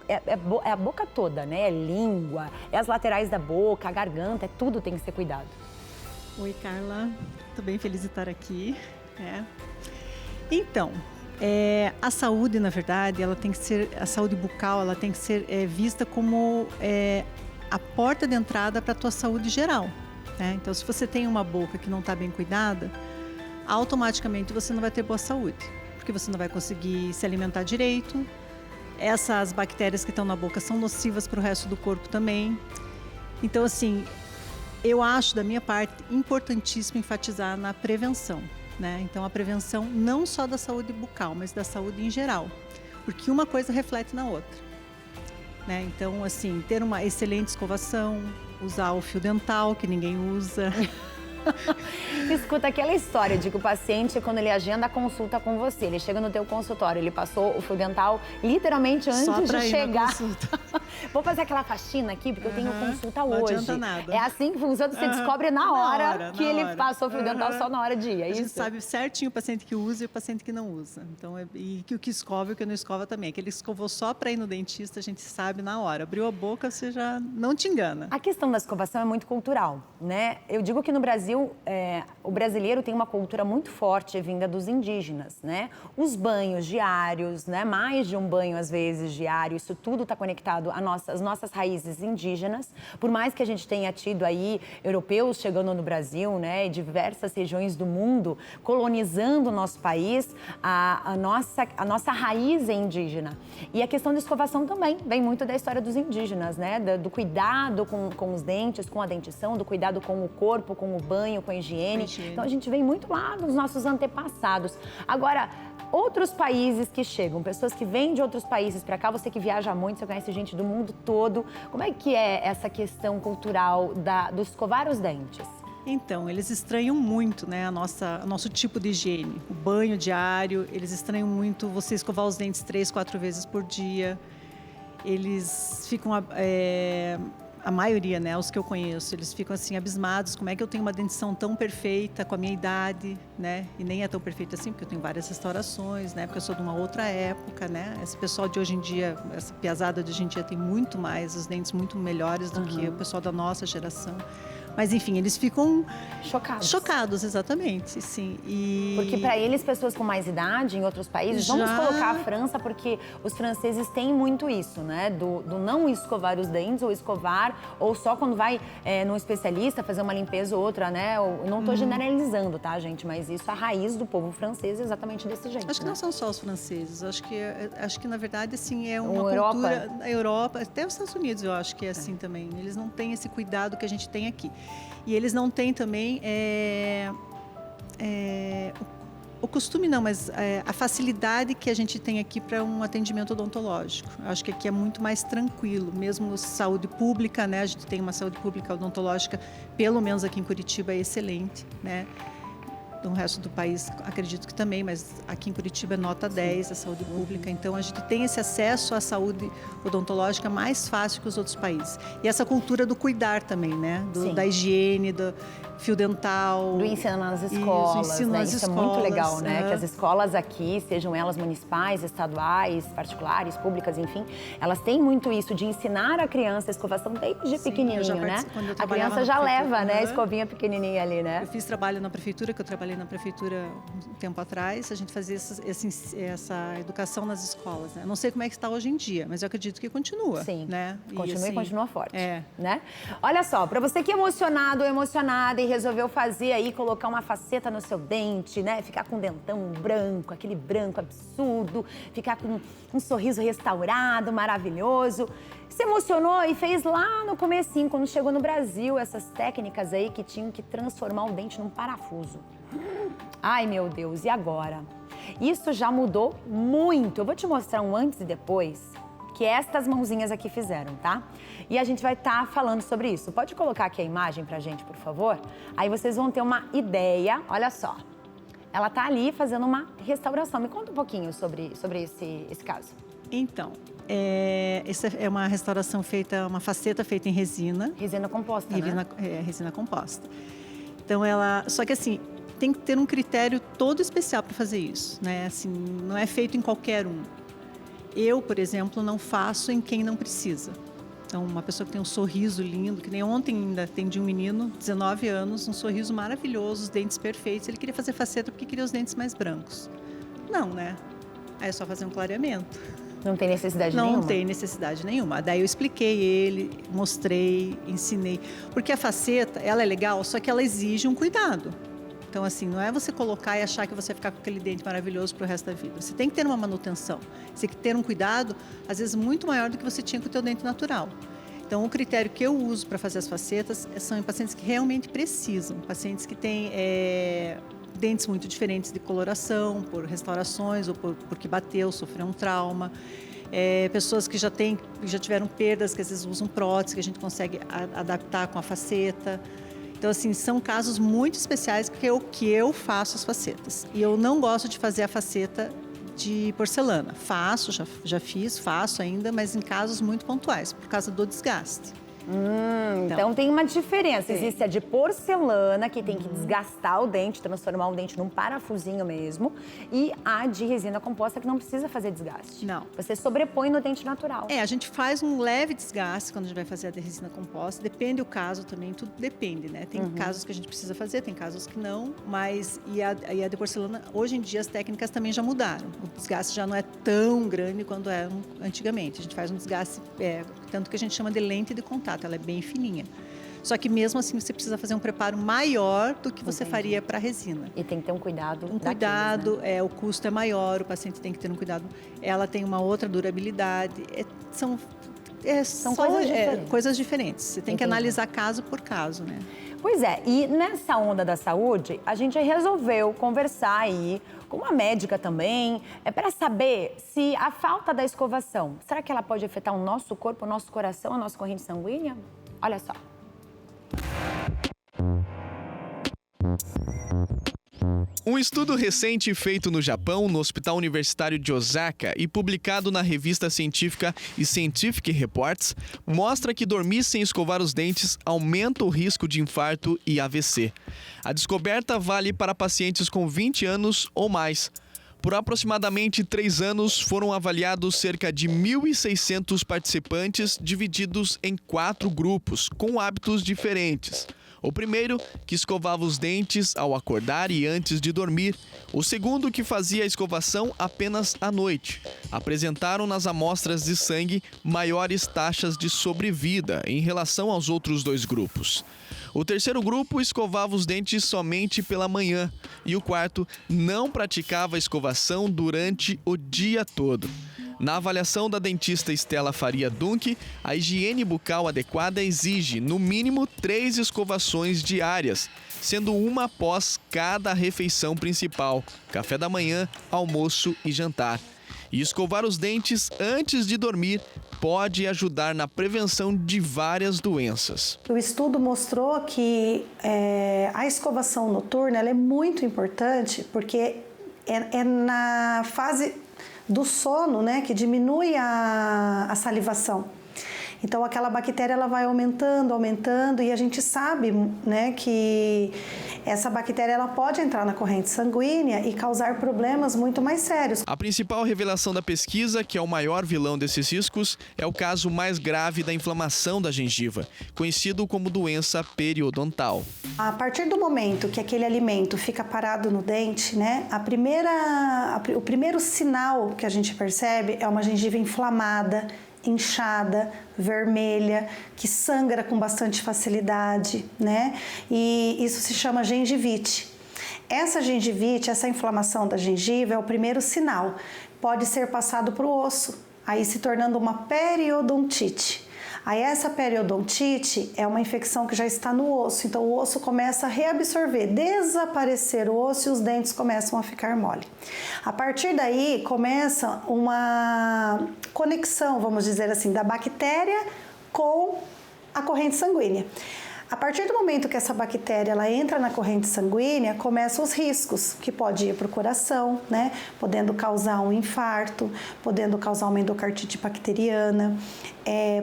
[SPEAKER 1] é a boca toda, né? É língua, é as laterais da boca, a garganta, tudo tem que ser cuidado.
[SPEAKER 16] Oi, Carla. Tô bem feliz de estar aqui. Então, a saúde, na verdade, a saúde bucal, ela tem que ser vista como a porta de entrada para a tua saúde geral. Né? Então, se você tem uma boca que não está bem cuidada, automaticamente você não vai ter boa saúde, porque você não vai conseguir se alimentar direito. Essas bactérias que estão na boca são nocivas para o resto do corpo também. Então, assim, eu acho, da minha parte, importantíssimo enfatizar na prevenção. Né? Então, a prevenção não só da saúde bucal, mas da saúde em geral, porque uma coisa reflete na outra. Né? Então, assim, ter uma excelente escovação, usar o fio dental, que ninguém usa.
[SPEAKER 1] Escuta aquela história de que o paciente, quando ele agenda a consulta com você, ele chega no teu consultório, ele passou o fio dental literalmente antes de chegar. Vou fazer aquela faxina aqui, porque eu tenho consulta hoje.
[SPEAKER 16] Não adianta nada.
[SPEAKER 1] É assim que funciona, você descobre na hora que ele passou o fio dental só na hora de ir, é isso?
[SPEAKER 16] A gente sabe certinho o paciente que usa e o paciente que não usa. Então, e que o que escova e o que não escova também. Aquele que escovou só para ir no dentista, a gente sabe na hora. Abriu a boca, você já não te engana.
[SPEAKER 1] A questão da escovação é muito cultural, né? Eu digo que no Brasil, o brasileiro tem uma cultura muito forte vinda dos indígenas, né? Os banhos diários, né? Mais de um banho, às vezes, diário, isso tudo está conectado às nossas raízes indígenas. Por mais que a gente tenha tido aí europeus chegando no Brasil, né? E diversas regiões do mundo colonizando o nosso país, a nossa raiz é indígena. E a questão da escovação também vem muito da história dos indígenas, né? Do cuidado com os dentes, com a dentição, do cuidado com o corpo, com o banho, com a higiene. Então, a gente vem muito lá dos nossos antepassados. Agora, outros países que chegam, pessoas que vêm de outros países para cá, você que viaja muito, você conhece gente do mundo todo. Como é que é essa questão cultural do escovar os dentes?
[SPEAKER 16] Então, eles estranham muito, né, o nosso tipo de higiene. O banho diário, eles estranham muito você escovar os dentes 3, 4 vezes por dia. Eles ficam... A maioria, né, os que eu conheço, eles ficam assim abismados, como é que eu tenho uma dentição tão perfeita com a minha idade, né? E nem é tão perfeita assim, porque eu tenho várias restaurações, né? Porque eu sou de uma outra época, né? Esse pessoal de hoje em dia, essa piazada de hoje em dia tem muito mais, os dentes muito melhores do que o pessoal da nossa geração. Mas, enfim, eles ficam... Chocados, exatamente, sim.
[SPEAKER 1] Porque para eles, pessoas com mais idade em outros países, vamos colocar a França, porque os franceses têm muito isso, né? Do não escovar os dentes, ou escovar, ou só quando vai num especialista fazer uma limpeza ou outra, né? Eu não estou generalizando, tá, gente? Mas isso, a raiz do povo francês é exatamente desse jeito.
[SPEAKER 16] Acho que não são só os franceses, acho que na verdade, assim, é uma
[SPEAKER 1] Europa.
[SPEAKER 16] cultura... A Europa, até os Estados Unidos, eu acho que é assim também. Eles não têm esse cuidado que a gente tem aqui. E eles não têm também o costume, não, mas a facilidade que a gente tem aqui para um atendimento odontológico. Eu acho que aqui é muito mais tranquilo, mesmo saúde pública, né? A gente tem uma saúde pública odontológica, pelo menos aqui em Curitiba, é excelente, né? No resto do país, acredito que também, mas aqui em Curitiba é nota 10 a saúde pública. Então, a gente tem esse acesso à saúde odontológica mais fácil que os outros países. E essa cultura do cuidar também, né? Da higiene, do fio dental.
[SPEAKER 1] Do ensino nas escolas, né? Isso é muito legal, né? Que as escolas aqui, sejam elas municipais, estaduais, particulares, públicas, enfim, elas têm muito isso de ensinar a criança a escovação desde pequenininho, né? A criança já leva, né? A escovinha pequenininha ali, né?
[SPEAKER 16] Eu fiz trabalho na prefeitura, que eu trabalhei na prefeitura um tempo atrás, a gente fazia essa educação nas escolas, né? Não sei como é que está hoje em dia, mas eu acredito que continua.
[SPEAKER 1] Sim,
[SPEAKER 16] né?
[SPEAKER 1] continua e continua forte. Né? Olha só, para você que é emocionado ou emocionada e resolveu fazer aí, colocar uma faceta no seu dente, né? Ficar com um dentão branco, aquele branco absurdo, ficar com um sorriso restaurado, maravilhoso. Se emocionou e fez lá no comecinho, quando chegou no Brasil, essas técnicas aí que tinham que transformar o dente num parafuso. Ai, meu Deus, e agora? Isso já mudou muito. Eu vou te mostrar um antes e depois que estas mãozinhas aqui fizeram, tá? E a gente vai estar falando sobre isso. Pode colocar aqui a imagem pra gente, por favor? Aí vocês vão ter uma ideia, olha só. Ela tá ali fazendo uma restauração. Me conta um pouquinho sobre esse caso.
[SPEAKER 16] Então, essa é uma restauração feita, uma faceta feita em resina.
[SPEAKER 1] Resina composta, né?
[SPEAKER 16] Resina composta. Então, só que assim, tem que ter um critério todo especial para fazer isso, né? Assim, não é feito em qualquer um. Eu, por exemplo, não faço em quem não precisa. Então, uma pessoa que tem um sorriso lindo, que nem ontem ainda atendi um menino, 19 anos, um sorriso maravilhoso, os dentes perfeitos. Ele queria fazer faceta porque queria os dentes mais brancos. Não, né? Aí é só fazer um clareamento.
[SPEAKER 1] Não tem necessidade nenhuma?
[SPEAKER 16] Não tem necessidade nenhuma. Daí eu expliquei ele, mostrei, ensinei. Porque a faceta, ela é legal, só que ela exige um cuidado. Então, assim, não é você colocar e achar que você vai ficar com aquele dente maravilhoso para o resto da vida. Você tem que ter uma manutenção. Você tem que ter um cuidado, às vezes, muito maior do que você tinha com o teu dente natural. Então, o critério que eu uso para fazer as facetas são em pacientes que realmente precisam. Pacientes que têm dentes muito diferentes de coloração, por restaurações ou porque bateu, sofreu um trauma. Pessoas que já tiveram perdas, que às vezes usam prótese, que a gente consegue adaptar com a faceta. Então, assim, são casos muito especiais porque é o que eu faço as facetas. E eu não gosto de fazer a faceta de porcelana. Faço, faço ainda, mas em casos muito pontuais, por causa do desgaste.
[SPEAKER 1] Então tem uma diferença. Existe a de porcelana, que tem que desgastar o dente, transformar o dente num parafusinho mesmo. E a de resina composta, que não precisa fazer desgaste.
[SPEAKER 16] Não.
[SPEAKER 1] Você sobrepõe no dente natural.
[SPEAKER 16] A gente faz um leve desgaste quando a gente vai fazer a de resina composta. Depende do caso também, tudo depende, né? Tem casos que a gente precisa fazer, tem casos que não. Mas, e a de porcelana, hoje em dia as técnicas também já mudaram. O desgaste já não é tão grande quanto era antigamente. A gente faz um desgaste, tanto que a gente chama de lente de contato. Ela é bem fininha. Só que mesmo assim você precisa fazer um preparo maior do que você faria para a resina.
[SPEAKER 1] E tem que ter um cuidado.
[SPEAKER 16] O custo é maior, o paciente tem que ter um cuidado. Ela tem uma outra durabilidade. São coisas diferentes. Você tem que analisar caso por caso, né?
[SPEAKER 1] Pois é, e nessa onda da saúde, a gente resolveu conversar aí com uma médica também, para saber se a falta da escovação, será que ela pode afetar o nosso corpo, o nosso coração, a nossa corrente sanguínea? Olha só.
[SPEAKER 17] Um estudo recente feito no Japão, no Hospital Universitário de Osaka e publicado na revista científica Scientific Reports, mostra que dormir sem escovar os dentes aumenta o risco de infarto e AVC. A descoberta vale para pacientes com 20 anos ou mais. Por aproximadamente 3 anos, foram avaliados cerca de 1.600 participantes divididos em 4 grupos, com hábitos diferentes. O primeiro, que escovava os dentes ao acordar e antes de dormir. O segundo, que fazia a escovação apenas à noite. Apresentaram nas amostras de sangue maiores taxas de sobrevida em relação aos outros 2 grupos. O terceiro grupo escovava os dentes somente pela manhã. E o quarto não praticava a escovação durante o dia todo. Na avaliação da dentista Estela Faria Dunk, a higiene bucal adequada exige, no mínimo, 3 escovações diárias, sendo uma após cada refeição principal, café da manhã, almoço e jantar. E escovar os dentes antes de dormir pode ajudar na prevenção de várias doenças.
[SPEAKER 18] O estudo mostrou que a escovação noturna ela é muito importante porque é na fase do sono, né, que diminui a salivação. Então aquela bactéria ela vai aumentando e a gente sabe, né, que essa bactéria ela pode entrar na corrente sanguínea e causar problemas muito mais sérios.
[SPEAKER 17] A principal revelação da pesquisa, que é o maior vilão desses riscos, é o caso mais grave da inflamação da gengiva, conhecido como doença periodontal.
[SPEAKER 18] A partir do momento que aquele alimento fica parado no dente, né, o primeiro sinal que a gente percebe é uma gengiva inflamada, inchada, vermelha, que sangra com bastante facilidade, né? E isso se chama gengivite. Essa gengivite, essa inflamação da gengiva é o primeiro sinal. Pode ser passado para o osso, aí se tornando uma periodontite. Aí essa periodontite é uma infecção que já está no osso, então o osso começa a reabsorver, desaparecer o osso e os dentes começam a ficar mole. A partir daí começa uma conexão, vamos dizer assim, da bactéria com a corrente sanguínea. A partir do momento que essa bactéria ela entra na corrente sanguínea, começam os riscos, que pode ir para o coração, né? Podendo causar um infarto, podendo causar uma endocardite bacteriana,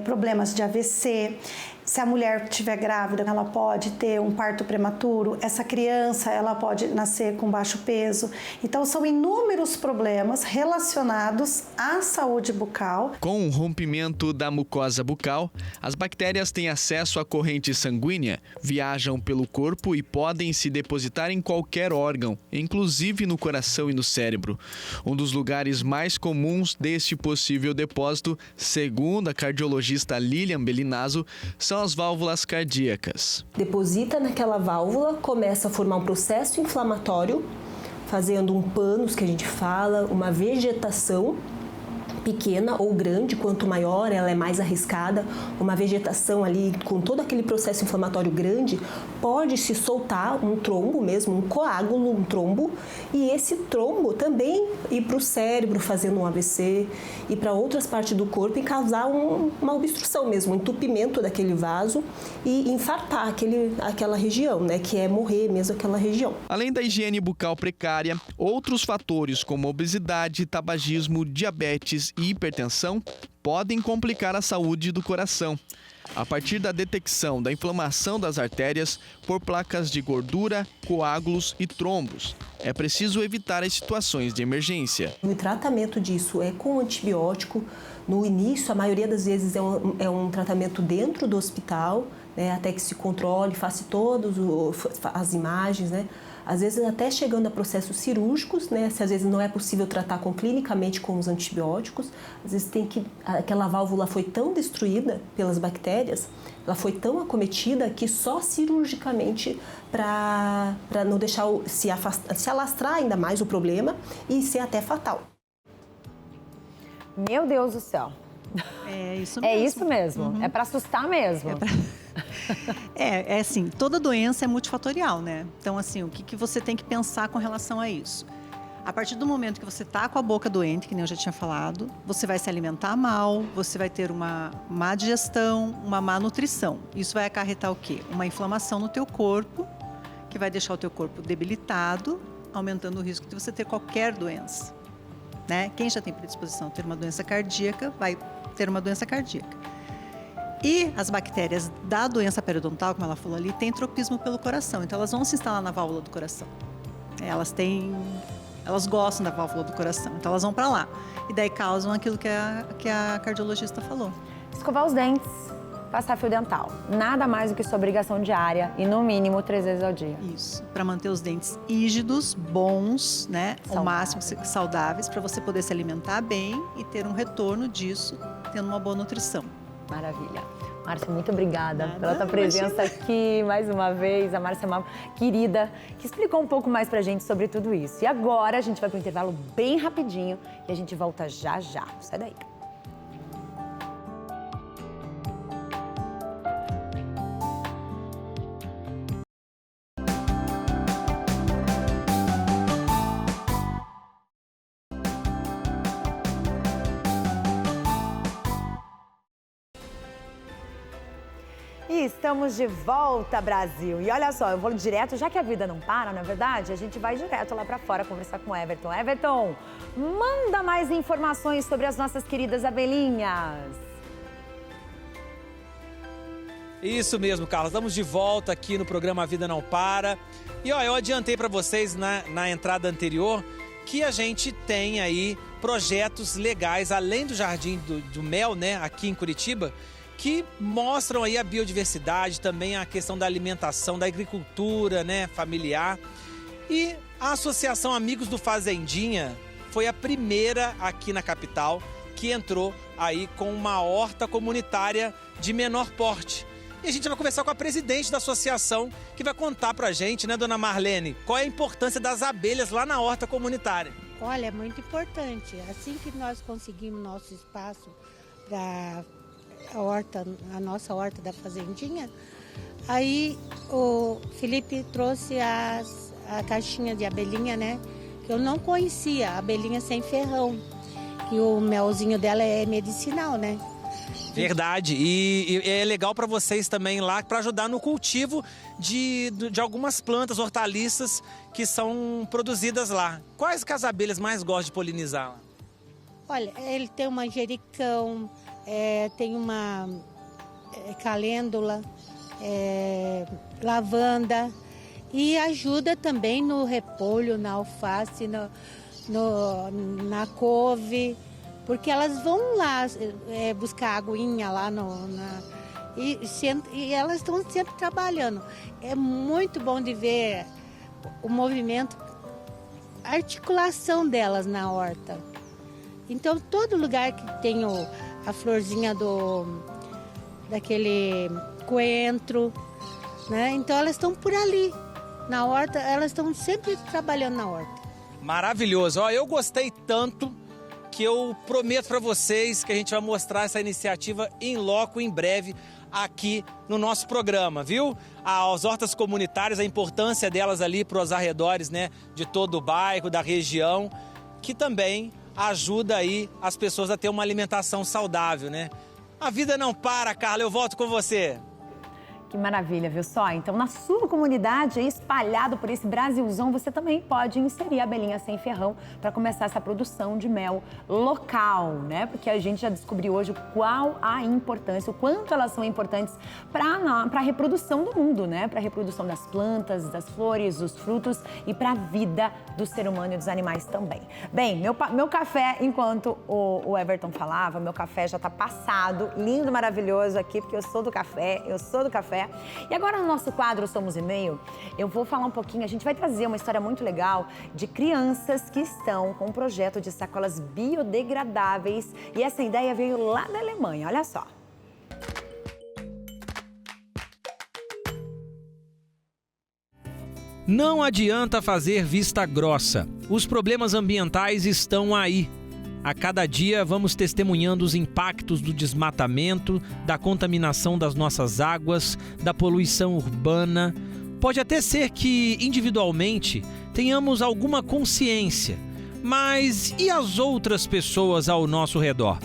[SPEAKER 18] problemas de AVC. Se a mulher estiver grávida, ela pode ter um parto prematuro. Essa criança, ela pode nascer com baixo peso. Então, são inúmeros problemas relacionados à saúde bucal.
[SPEAKER 17] Com o rompimento da mucosa bucal, as bactérias têm acesso à corrente sanguínea, viajam pelo corpo e podem se depositar em qualquer órgão, inclusive no coração e no cérebro. Um dos lugares mais comuns deste possível depósito, segundo a cardiologista Lilian Bellinazzo, são as válvulas cardíacas.
[SPEAKER 19] Deposita naquela válvula, começa a formar um processo inflamatório, fazendo um pânus, que a gente fala, uma vegetação pequena ou grande, quanto maior ela é mais arriscada. Uma vegetação ali com todo aquele processo inflamatório grande, pode se soltar um trombo mesmo, um coágulo, um trombo, e esse trombo também ir para o cérebro fazendo um AVC e para outras partes do corpo e causar uma obstrução mesmo, um entupimento daquele vaso e infartar aquela região, né, que é morrer mesmo aquela região.
[SPEAKER 17] Além da higiene bucal precária, outros fatores como obesidade, tabagismo, diabetes e hipertensão podem complicar a saúde do coração. A partir da detecção da inflamação das artérias por placas de gordura, coágulos e trombos, é preciso evitar as situações de emergência.
[SPEAKER 19] O tratamento disso é com antibiótico. No início, a maioria das vezes é um tratamento dentro do hospital, né, até que se controle, faça todas as imagens, né? Às vezes até chegando a processos cirúrgicos, né? Se às vezes não é possível tratar clinicamente com os antibióticos, às vezes aquela válvula foi tão destruída pelas bactérias, ela foi tão acometida que só cirurgicamente para não deixar se alastrar ainda mais o problema e ser até fatal.
[SPEAKER 1] Meu Deus do céu.
[SPEAKER 16] É isso mesmo.
[SPEAKER 1] É isso mesmo. Uhum. É para assustar mesmo.
[SPEAKER 16] É assim, toda doença é multifatorial, né? Então, assim, o que você tem que pensar com relação a isso? A partir do momento que você tá com a boca doente, que nem eu já tinha falado, você vai se alimentar mal, você vai ter uma má digestão, uma má nutrição. Isso vai acarretar o quê? Uma inflamação no teu corpo, que vai deixar o teu corpo debilitado, aumentando o risco de você ter qualquer doença, né? Quem já tem predisposição a ter uma doença cardíaca, vai ter uma doença cardíaca. E as bactérias da doença periodontal, como ela falou ali, têm tropismo pelo coração. Então, elas vão se instalar na válvula do coração. Elas gostam da válvula do coração. Então, elas vão para lá. E daí causam aquilo que a cardiologista falou.
[SPEAKER 1] Escovar os dentes, passar fio dental. Nada mais do que sua obrigação diária e, no mínimo, 3 vezes ao dia.
[SPEAKER 16] Isso. Para manter os dentes rígidos, bons, né? Ao máximo saudáveis, para você poder se alimentar bem e ter um retorno disso, tendo uma boa nutrição.
[SPEAKER 1] Maravilha. Márcia, muito obrigada pela tua presença aqui mais uma vez. A Márcia é uma querida que explicou um pouco mais pra gente sobre tudo isso. E agora a gente vai pro intervalo bem rapidinho e a gente volta já já. Sai daí. E estamos de volta, Brasil. E olha só, eu vou direto, já que a vida não para, na verdade, a gente vai direto lá pra fora conversar com o Everton. Everton, manda mais informações sobre as nossas queridas abelhinhas.
[SPEAKER 4] Isso mesmo, Carlos. Estamos de volta aqui no programa A Vida Não Para. E ó, eu adiantei para vocês na entrada anterior que a gente tem aí projetos legais, além do Jardim do Mel, né, aqui em Curitiba, que mostram aí a biodiversidade, também a questão da alimentação, da agricultura, né, familiar. E a Associação Amigos do Fazendinha foi a primeira aqui na capital que entrou aí com uma horta comunitária de menor porte. E a gente vai conversar com a presidente da associação, que vai contar pra gente, né, dona Marlene, qual é a importância das abelhas lá na horta comunitária.
[SPEAKER 20] Olha, é muito importante. Assim que nós conseguimos nosso espaço para a nossa horta da fazendinha. Aí o Felipe trouxe a caixinha de abelhinha, né? Que eu não conhecia, abelhinha sem ferrão. Que o melzinho dela é medicinal, né?
[SPEAKER 4] Verdade. E é legal para vocês também lá, para ajudar no cultivo de algumas plantas, hortaliças que são produzidas lá. Quais que as abelhas mais gostam de polinizar lá?
[SPEAKER 20] Olha, ele tem um manjericão, tem uma calêndula, lavanda e ajuda também no repolho, na alface, na couve, porque elas vão lá buscar aguinha lá e elas estão sempre trabalhando. É muito bom de ver o movimento, a articulação delas na horta. Então, todo lugar que tem a florzinha daquele coentro, né? Então, elas estão por ali, na horta, elas estão sempre trabalhando na horta.
[SPEAKER 4] Maravilhoso. Ó, eu gostei tanto que eu prometo para vocês que a gente vai mostrar essa iniciativa em loco em breve aqui no nosso programa, viu? As hortas comunitárias, a importância delas ali para os arredores, né, de todo o bairro, da região, que também ajuda aí as pessoas a ter uma alimentação saudável, né? A vida não para, Carla, eu volto com você.
[SPEAKER 1] Que maravilha, viu só? Então, na sua comunidade, espalhado por esse Brasilzão, você também pode inserir a abelhinha sem ferrão para começar essa produção de mel local, né? Porque a gente já descobriu hoje qual a importância, o quanto elas são importantes para a reprodução do mundo, né? Para a reprodução das plantas, das flores, dos frutos e para a vida do ser humano e dos animais também. Bem, meu café, enquanto o Everton falava, meu café já está passado, lindo, maravilhoso aqui, porque eu sou do café. E agora no nosso quadro Somos E-mail, eu vou falar um pouquinho, a gente vai trazer uma história muito legal de crianças que estão com um projeto de sacolas biodegradáveis e essa ideia veio lá da Alemanha, olha só.
[SPEAKER 4] Não adianta fazer vista grossa, os problemas ambientais estão aí. A cada dia vamos testemunhando os impactos do desmatamento, da contaminação das nossas águas, da poluição urbana. Pode até ser que, individualmente, tenhamos alguma consciência, mas e as outras pessoas ao nosso redor?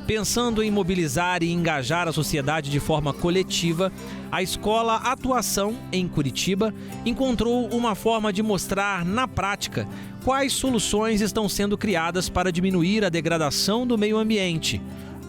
[SPEAKER 4] Pensando em mobilizar e engajar a sociedade de forma coletiva, a Escola Atuação, em Curitiba, encontrou uma forma de mostrar, na prática, quais soluções estão sendo criadas para diminuir a degradação do meio ambiente.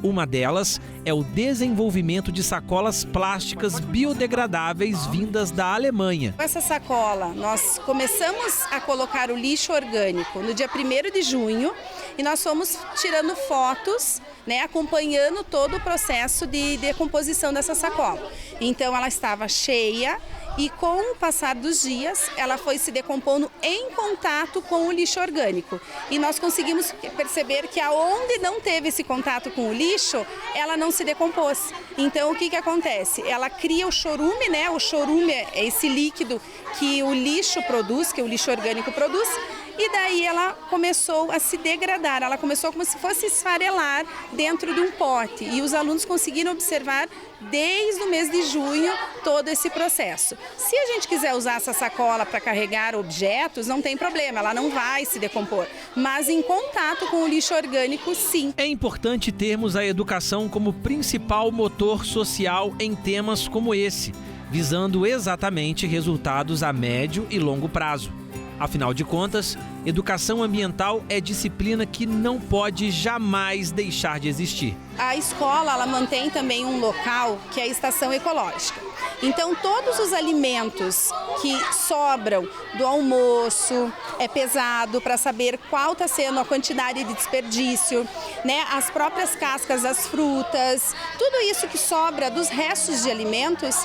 [SPEAKER 4] Uma delas é o desenvolvimento de sacolas plásticas biodegradáveis vindas da Alemanha.
[SPEAKER 21] Com essa sacola, nós começamos a colocar o lixo orgânico no dia 1º de junho e nós fomos tirando fotos, né, acompanhando todo o processo de decomposição dessa sacola. Então ela estava cheia e com o passar dos dias ela foi se decompondo em contato com o lixo orgânico. E nós conseguimos perceber que aonde não teve esse contato com o lixo, ela não se decompôs. Então o que acontece? Ela cria o chorume, né? O chorume é esse líquido que o lixo produz, que o lixo orgânico produz. E daí ela começou a se degradar, ela começou como se fosse esfarelar dentro de um pote. E os alunos conseguiram observar desde o mês de junho todo esse processo. Se a gente quiser usar essa sacola para carregar objetos, não tem problema, ela não vai se decompor. Mas em contato com o lixo orgânico, sim.
[SPEAKER 4] É importante termos a educação como principal motor social em temas como esse, visando exatamente resultados a médio e longo prazo. Afinal de contas, educação ambiental é disciplina que não pode jamais deixar de existir.
[SPEAKER 21] A escola ela mantém também um local que é a estação ecológica. Então, todos os alimentos que sobram do almoço é pesado para saber qual está sendo a quantidade de desperdício, né? As próprias cascas das frutas, tudo isso que sobra dos restos de alimentos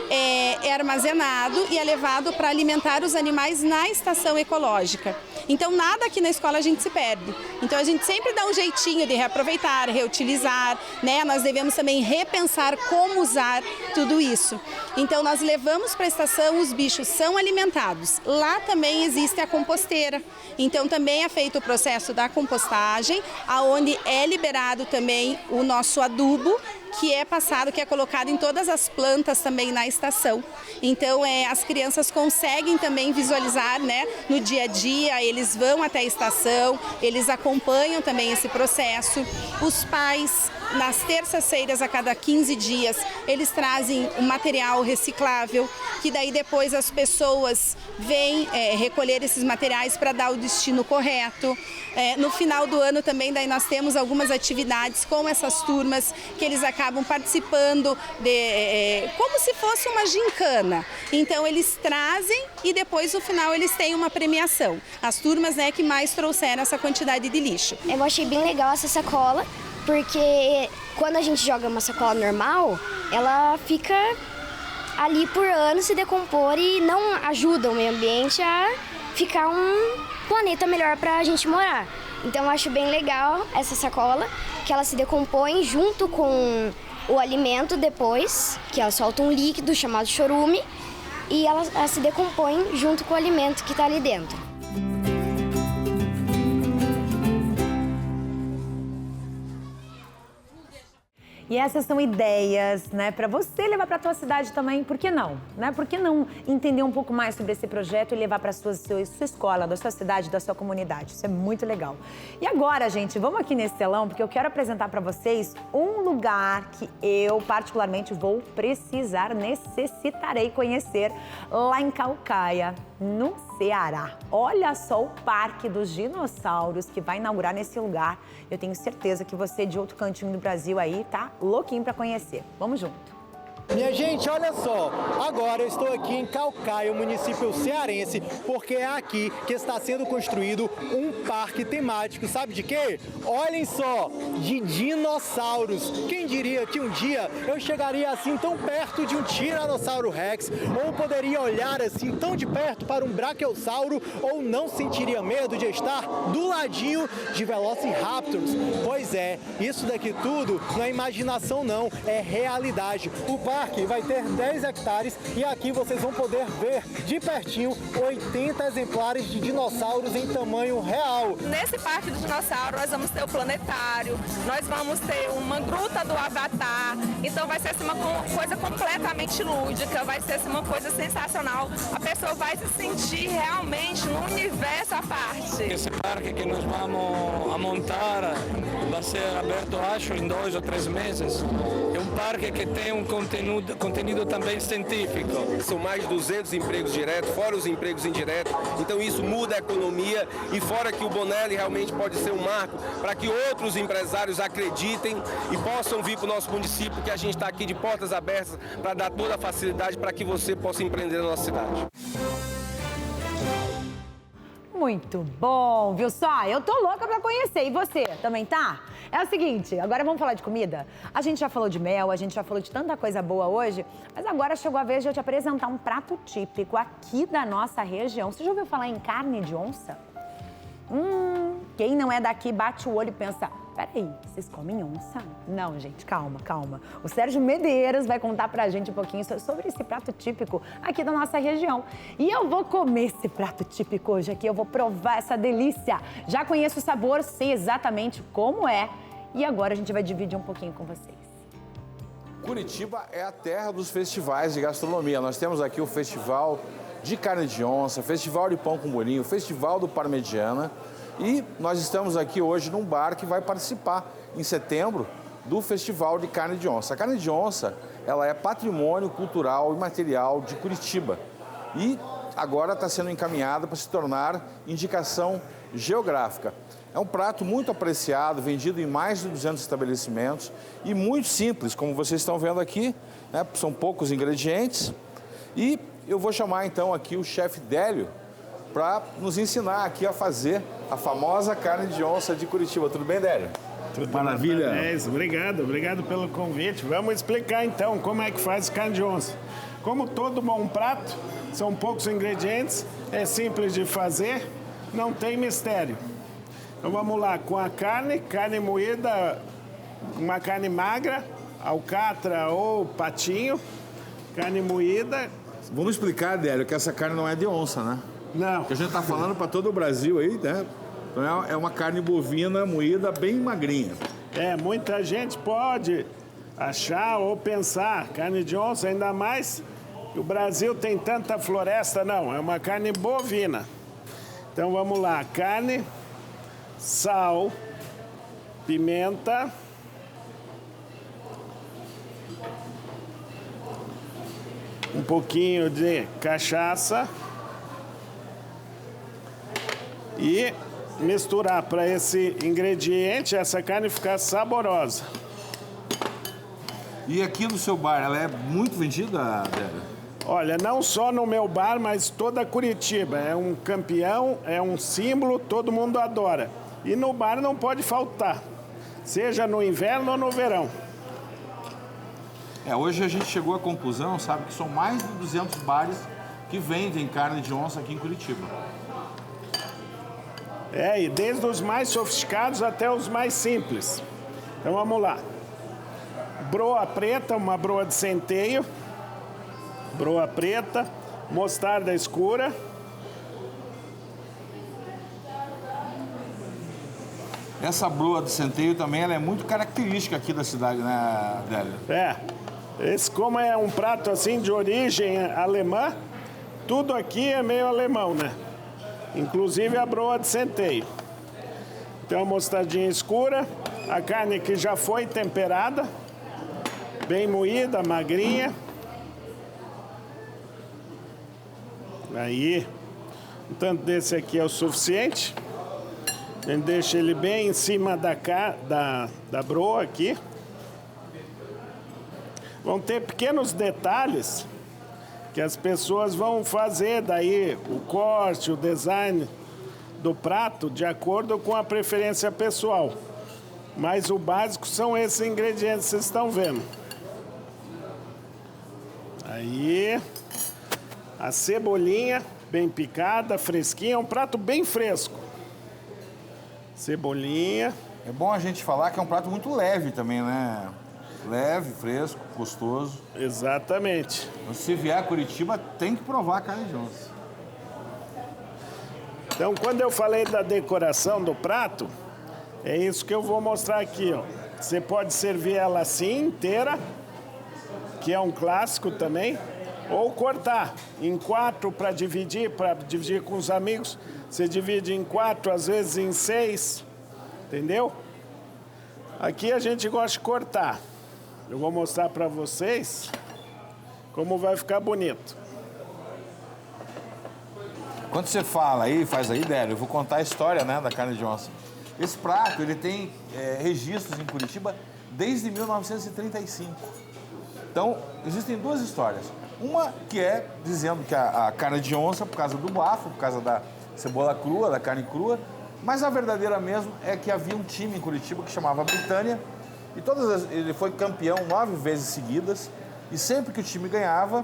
[SPEAKER 21] é armazenado e é levado para alimentar os animais na estação ecológica. Então, nada aqui na escola a gente se perde. Então, a gente sempre dá um jeitinho de reaproveitar, reutilizar, né? Nós devemos também repensar como usar tudo isso. Então, nós levamos para a estação, os bichos são alimentados. Lá também existe a composteira. Então, também é feito o processo da compostagem, onde é liberado também o nosso adubo, que é passado, que é colocado em todas as plantas também na estação. Então, as crianças conseguem também visualizar, né, no dia a dia, eles vão até a estação, eles acompanham também esse processo. Os pais, nas terças-feiras, a cada 15 dias, eles trazem um material reciclável, que daí depois as pessoas vêm recolher esses materiais para dar o destino correto. No final do ano também, daí nós temos algumas atividades com essas turmas que eles acabam participando como se fosse uma gincana. Então eles trazem e depois no final eles têm uma premiação. As turmas, né, que mais trouxeram essa quantidade de lixo.
[SPEAKER 2] Eu achei bem legal essa sacola, porque quando a gente joga uma sacola normal, ela fica ali por anos se decompor e não ajuda o meio ambiente a ficar um planeta melhor para a gente morar. Então eu acho bem legal essa sacola, que ela se decompõe junto com o alimento depois, que ela solta um líquido chamado chorume, e ela se decompõe junto com o alimento que está ali dentro.
[SPEAKER 1] E essas são ideias, né, para você levar para a tua cidade também, por que não? Né? Por que não entender um pouco mais sobre esse projeto e levar para a sua escola, da sua cidade, da sua comunidade? Isso é muito legal. E agora, gente, vamos aqui nesse telão, porque eu quero apresentar para vocês um lugar que eu, particularmente, vou necessitarei conhecer lá em Caucaia, no Ceará. Olha só o Parque dos Dinossauros que vai inaugurar nesse lugar. Eu tenho certeza que você de outro cantinho do Brasil aí tá louquinho para conhecer. Vamos junto.
[SPEAKER 22] Minha gente, olha só, agora eu estou aqui em Caucaia, município cearense, porque é aqui que está sendo construído um parque temático, sabe de quê? Olhem só, de dinossauros. Quem diria que um dia eu chegaria assim tão perto de um Tiranossauro Rex, ou poderia olhar assim tão de perto para um Brachiosauro, ou não sentiria medo de estar do ladinho de Velociraptors. Pois é, isso daqui tudo não é imaginação não, é realidade. O parque vai ter 10 hectares e aqui vocês vão poder ver de pertinho 80 exemplares de dinossauros em tamanho real.
[SPEAKER 23] Nesse parque do dinossauro nós vamos ter o planetário, nós vamos ter uma gruta do Avatar, então vai ser assim, uma coisa completamente lúdica, vai ser assim, uma coisa sensacional. A pessoa vai se sentir realmente no universo à parte.
[SPEAKER 24] Esse parque que nós vamos a montar vai ser aberto, acho, em 2 ou 3 meses. É um parque que tem um conteúdo também científico.
[SPEAKER 25] São mais de 200 empregos diretos, fora os empregos indiretos. Então isso muda a economia e fora que o Bonelli realmente pode ser um marco para que outros empresários acreditem e possam vir para o nosso município, que a gente está aqui de portas abertas para dar toda a facilidade para que você possa empreender na nossa cidade.
[SPEAKER 1] Muito bom, viu só? Eu tô louca pra conhecer. E você, também tá? É o seguinte, agora vamos falar de comida? A gente já falou de mel, a gente já falou de tanta coisa boa hoje, mas agora chegou a vez de eu te apresentar um prato típico aqui da nossa região. Você já ouviu falar em carne de onça? Quem não é daqui bate o olho e pensa, peraí, vocês comem onça? Não, gente, calma, calma. O Sérgio Medeiros vai contar pra gente um pouquinho sobre esse prato típico aqui da nossa região. E eu vou comer esse prato típico hoje aqui, eu vou provar essa delícia. Já conheço o sabor, sei exatamente como é. E agora a gente vai dividir um pouquinho com vocês.
[SPEAKER 26] Curitiba é a terra dos festivais de gastronomia. Nós temos aqui o Festival de Carne de Onça, Festival de Pão com Molhinho, Festival do Parmegiana. E nós estamos aqui hoje num bar que vai participar em setembro do Festival de Carne de Onça. A carne de onça, ela é patrimônio cultural e material de Curitiba. E agora está sendo encaminhada para se tornar indicação geográfica. É um prato muito apreciado, vendido em mais de 200 estabelecimentos e muito simples, como vocês estão vendo aqui, né? São poucos ingredientes. E eu vou chamar então aqui o chefe Délio para nos ensinar aqui a fazer a famosa carne de onça de Curitiba. Tudo bem, Délio?
[SPEAKER 27] Tudo
[SPEAKER 26] maravilha.
[SPEAKER 27] Obrigado pelo convite. Vamos explicar então como é que faz carne de onça. Como todo bom prato, são poucos ingredientes, é simples de fazer, não tem mistério. Então vamos lá, com a carne moída, uma carne magra, alcatra ou patinho, carne moída.
[SPEAKER 26] Vamos explicar, Délio, que essa carne não é de onça, né?
[SPEAKER 27] Não.
[SPEAKER 26] Porque a gente está falando para todo o Brasil aí, né? Então é uma carne bovina moída bem magrinha.
[SPEAKER 27] Muita gente pode achar ou pensar. Carne de onça, ainda mais que o Brasil tem tanta floresta, não. É uma carne bovina. Então vamos lá, carne, sal, pimenta, um pouquinho de cachaça e misturar para esse ingrediente, essa carne ficar saborosa.
[SPEAKER 26] E aqui no seu bar, ela é muito vendida, Débora?
[SPEAKER 27] Olha, não só no meu bar, mas toda Curitiba. É um campeão, é um símbolo, todo mundo adora. E no bar não pode faltar, seja no inverno ou no verão.
[SPEAKER 26] Hoje a gente chegou à conclusão, sabe, que são mais de 200 bares que vendem carne de onça aqui em Curitiba.
[SPEAKER 27] E desde os mais sofisticados até os mais simples. Então vamos lá. Broa preta, uma broa de centeio. Broa preta, mostarda escura.
[SPEAKER 26] Essa broa de centeio também ela é muito característica aqui da cidade, né, Débora?
[SPEAKER 27] Esse, como é um prato assim de origem alemã, tudo aqui é meio alemão, né? Inclusive a broa de centeio. Então a mostardinha escura, a carne que já foi temperada, bem moída, magrinha. Aí, um tanto desse aqui é o suficiente. A gente deixa ele bem em cima da broa aqui. Vão ter pequenos detalhes que as pessoas vão fazer daí o corte, o design do prato de acordo com a preferência pessoal. Mas o básico são esses ingredientes que vocês estão vendo. Aí, a cebolinha bem picada, fresquinha, é um prato bem fresco. Cebolinha.
[SPEAKER 26] É bom a gente falar que é um prato muito leve também, né? Leve, fresco, gostoso.
[SPEAKER 27] Exatamente.
[SPEAKER 26] Se vier a Curitiba, tem que provar a carne de onça.
[SPEAKER 27] Então, quando eu falei da decoração do prato, é isso que eu vou mostrar aqui, ó. Você pode servir ela assim, inteira, que é um clássico também, ou cortar em 4 para dividir com os amigos. Você divide em 4, às vezes em 6, entendeu? Aqui a gente gosta de cortar. Eu vou mostrar para vocês como vai ficar bonito.
[SPEAKER 26] Quando você fala aí, faz aí, Délio, eu vou contar a história, né, da carne de onça. Esse prato, ele tem registros em Curitiba desde 1935. Então, existem duas histórias. Uma que é dizendo que a carne de onça, por causa do bafo, por causa da cebola crua, da carne crua, mas a verdadeira mesmo é que havia um time em Curitiba que chamava Britânia, e ele foi campeão 9 vezes seguidas, e sempre que o time ganhava,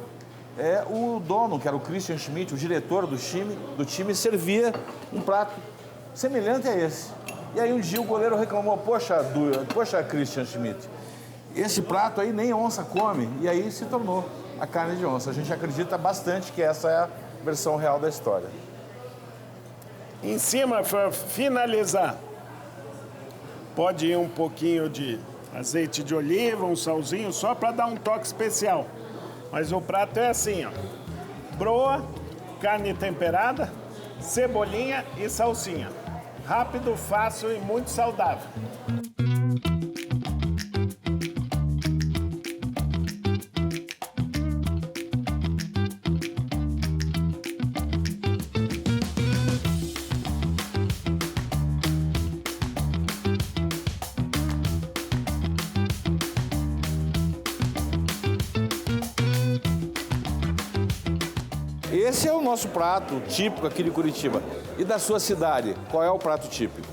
[SPEAKER 26] o dono, que era o Christian Schmidt, o diretor do time servia um prato semelhante a esse. E aí um dia o goleiro reclamou, poxa Christian Schmidt, esse prato aí nem onça come, e aí se tornou a carne de onça. A gente acredita bastante que essa é a versão real da história.
[SPEAKER 27] Em cima, para finalizar, pode ir um pouquinho de azeite de oliva, um salzinho, só para dar um toque especial. Mas o prato é assim, ó. Broa, carne temperada, cebolinha e salsinha. Rápido, fácil e muito saudável.
[SPEAKER 26] Esse é o nosso prato típico aqui de Curitiba. E da sua cidade, qual é o prato típico?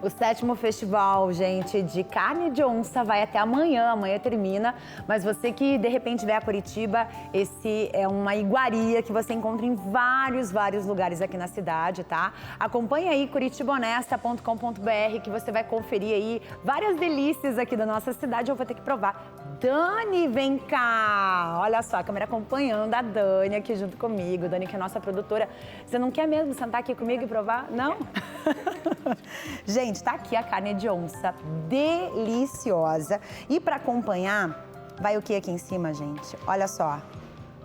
[SPEAKER 1] O 7º festival, gente, de carne de onça vai até amanhã. Amanhã termina. Mas você que, de repente, vier a Curitiba, esse é uma iguaria que você encontra em vários lugares aqui na cidade, tá? Acompanhe aí curitibahonesta.com.br que você vai conferir aí várias delícias aqui da nossa cidade. Eu vou ter que provar. Dani, vem cá! Olha só, a câmera acompanhando a Dani aqui junto comigo. Dani, que é nossa produtora. Você não quer mesmo sentar aqui comigo e provar? Não? Gente, tá aqui a carne de onça, deliciosa. E para acompanhar, vai o que aqui em cima, gente? Olha só,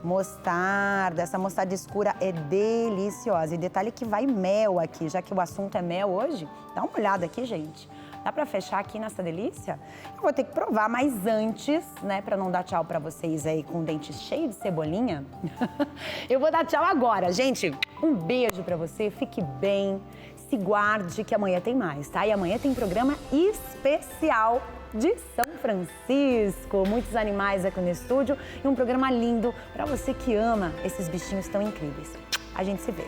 [SPEAKER 1] mostarda. Essa mostarda escura é deliciosa. E detalhe que vai mel aqui, já que o assunto é mel hoje. Dá uma olhada aqui, gente. Dá pra fechar aqui nessa delícia? Eu vou ter que provar, mas antes, né, pra não dar tchau pra vocês aí com o dente cheio de cebolinha, eu vou dar tchau agora. Gente, um beijo pra você, fique bem, se guarde que amanhã tem mais, tá? E amanhã tem programa especial de São Francisco. Muitos animais aqui no estúdio e um programa lindo pra você que ama esses bichinhos tão incríveis. A gente se vê.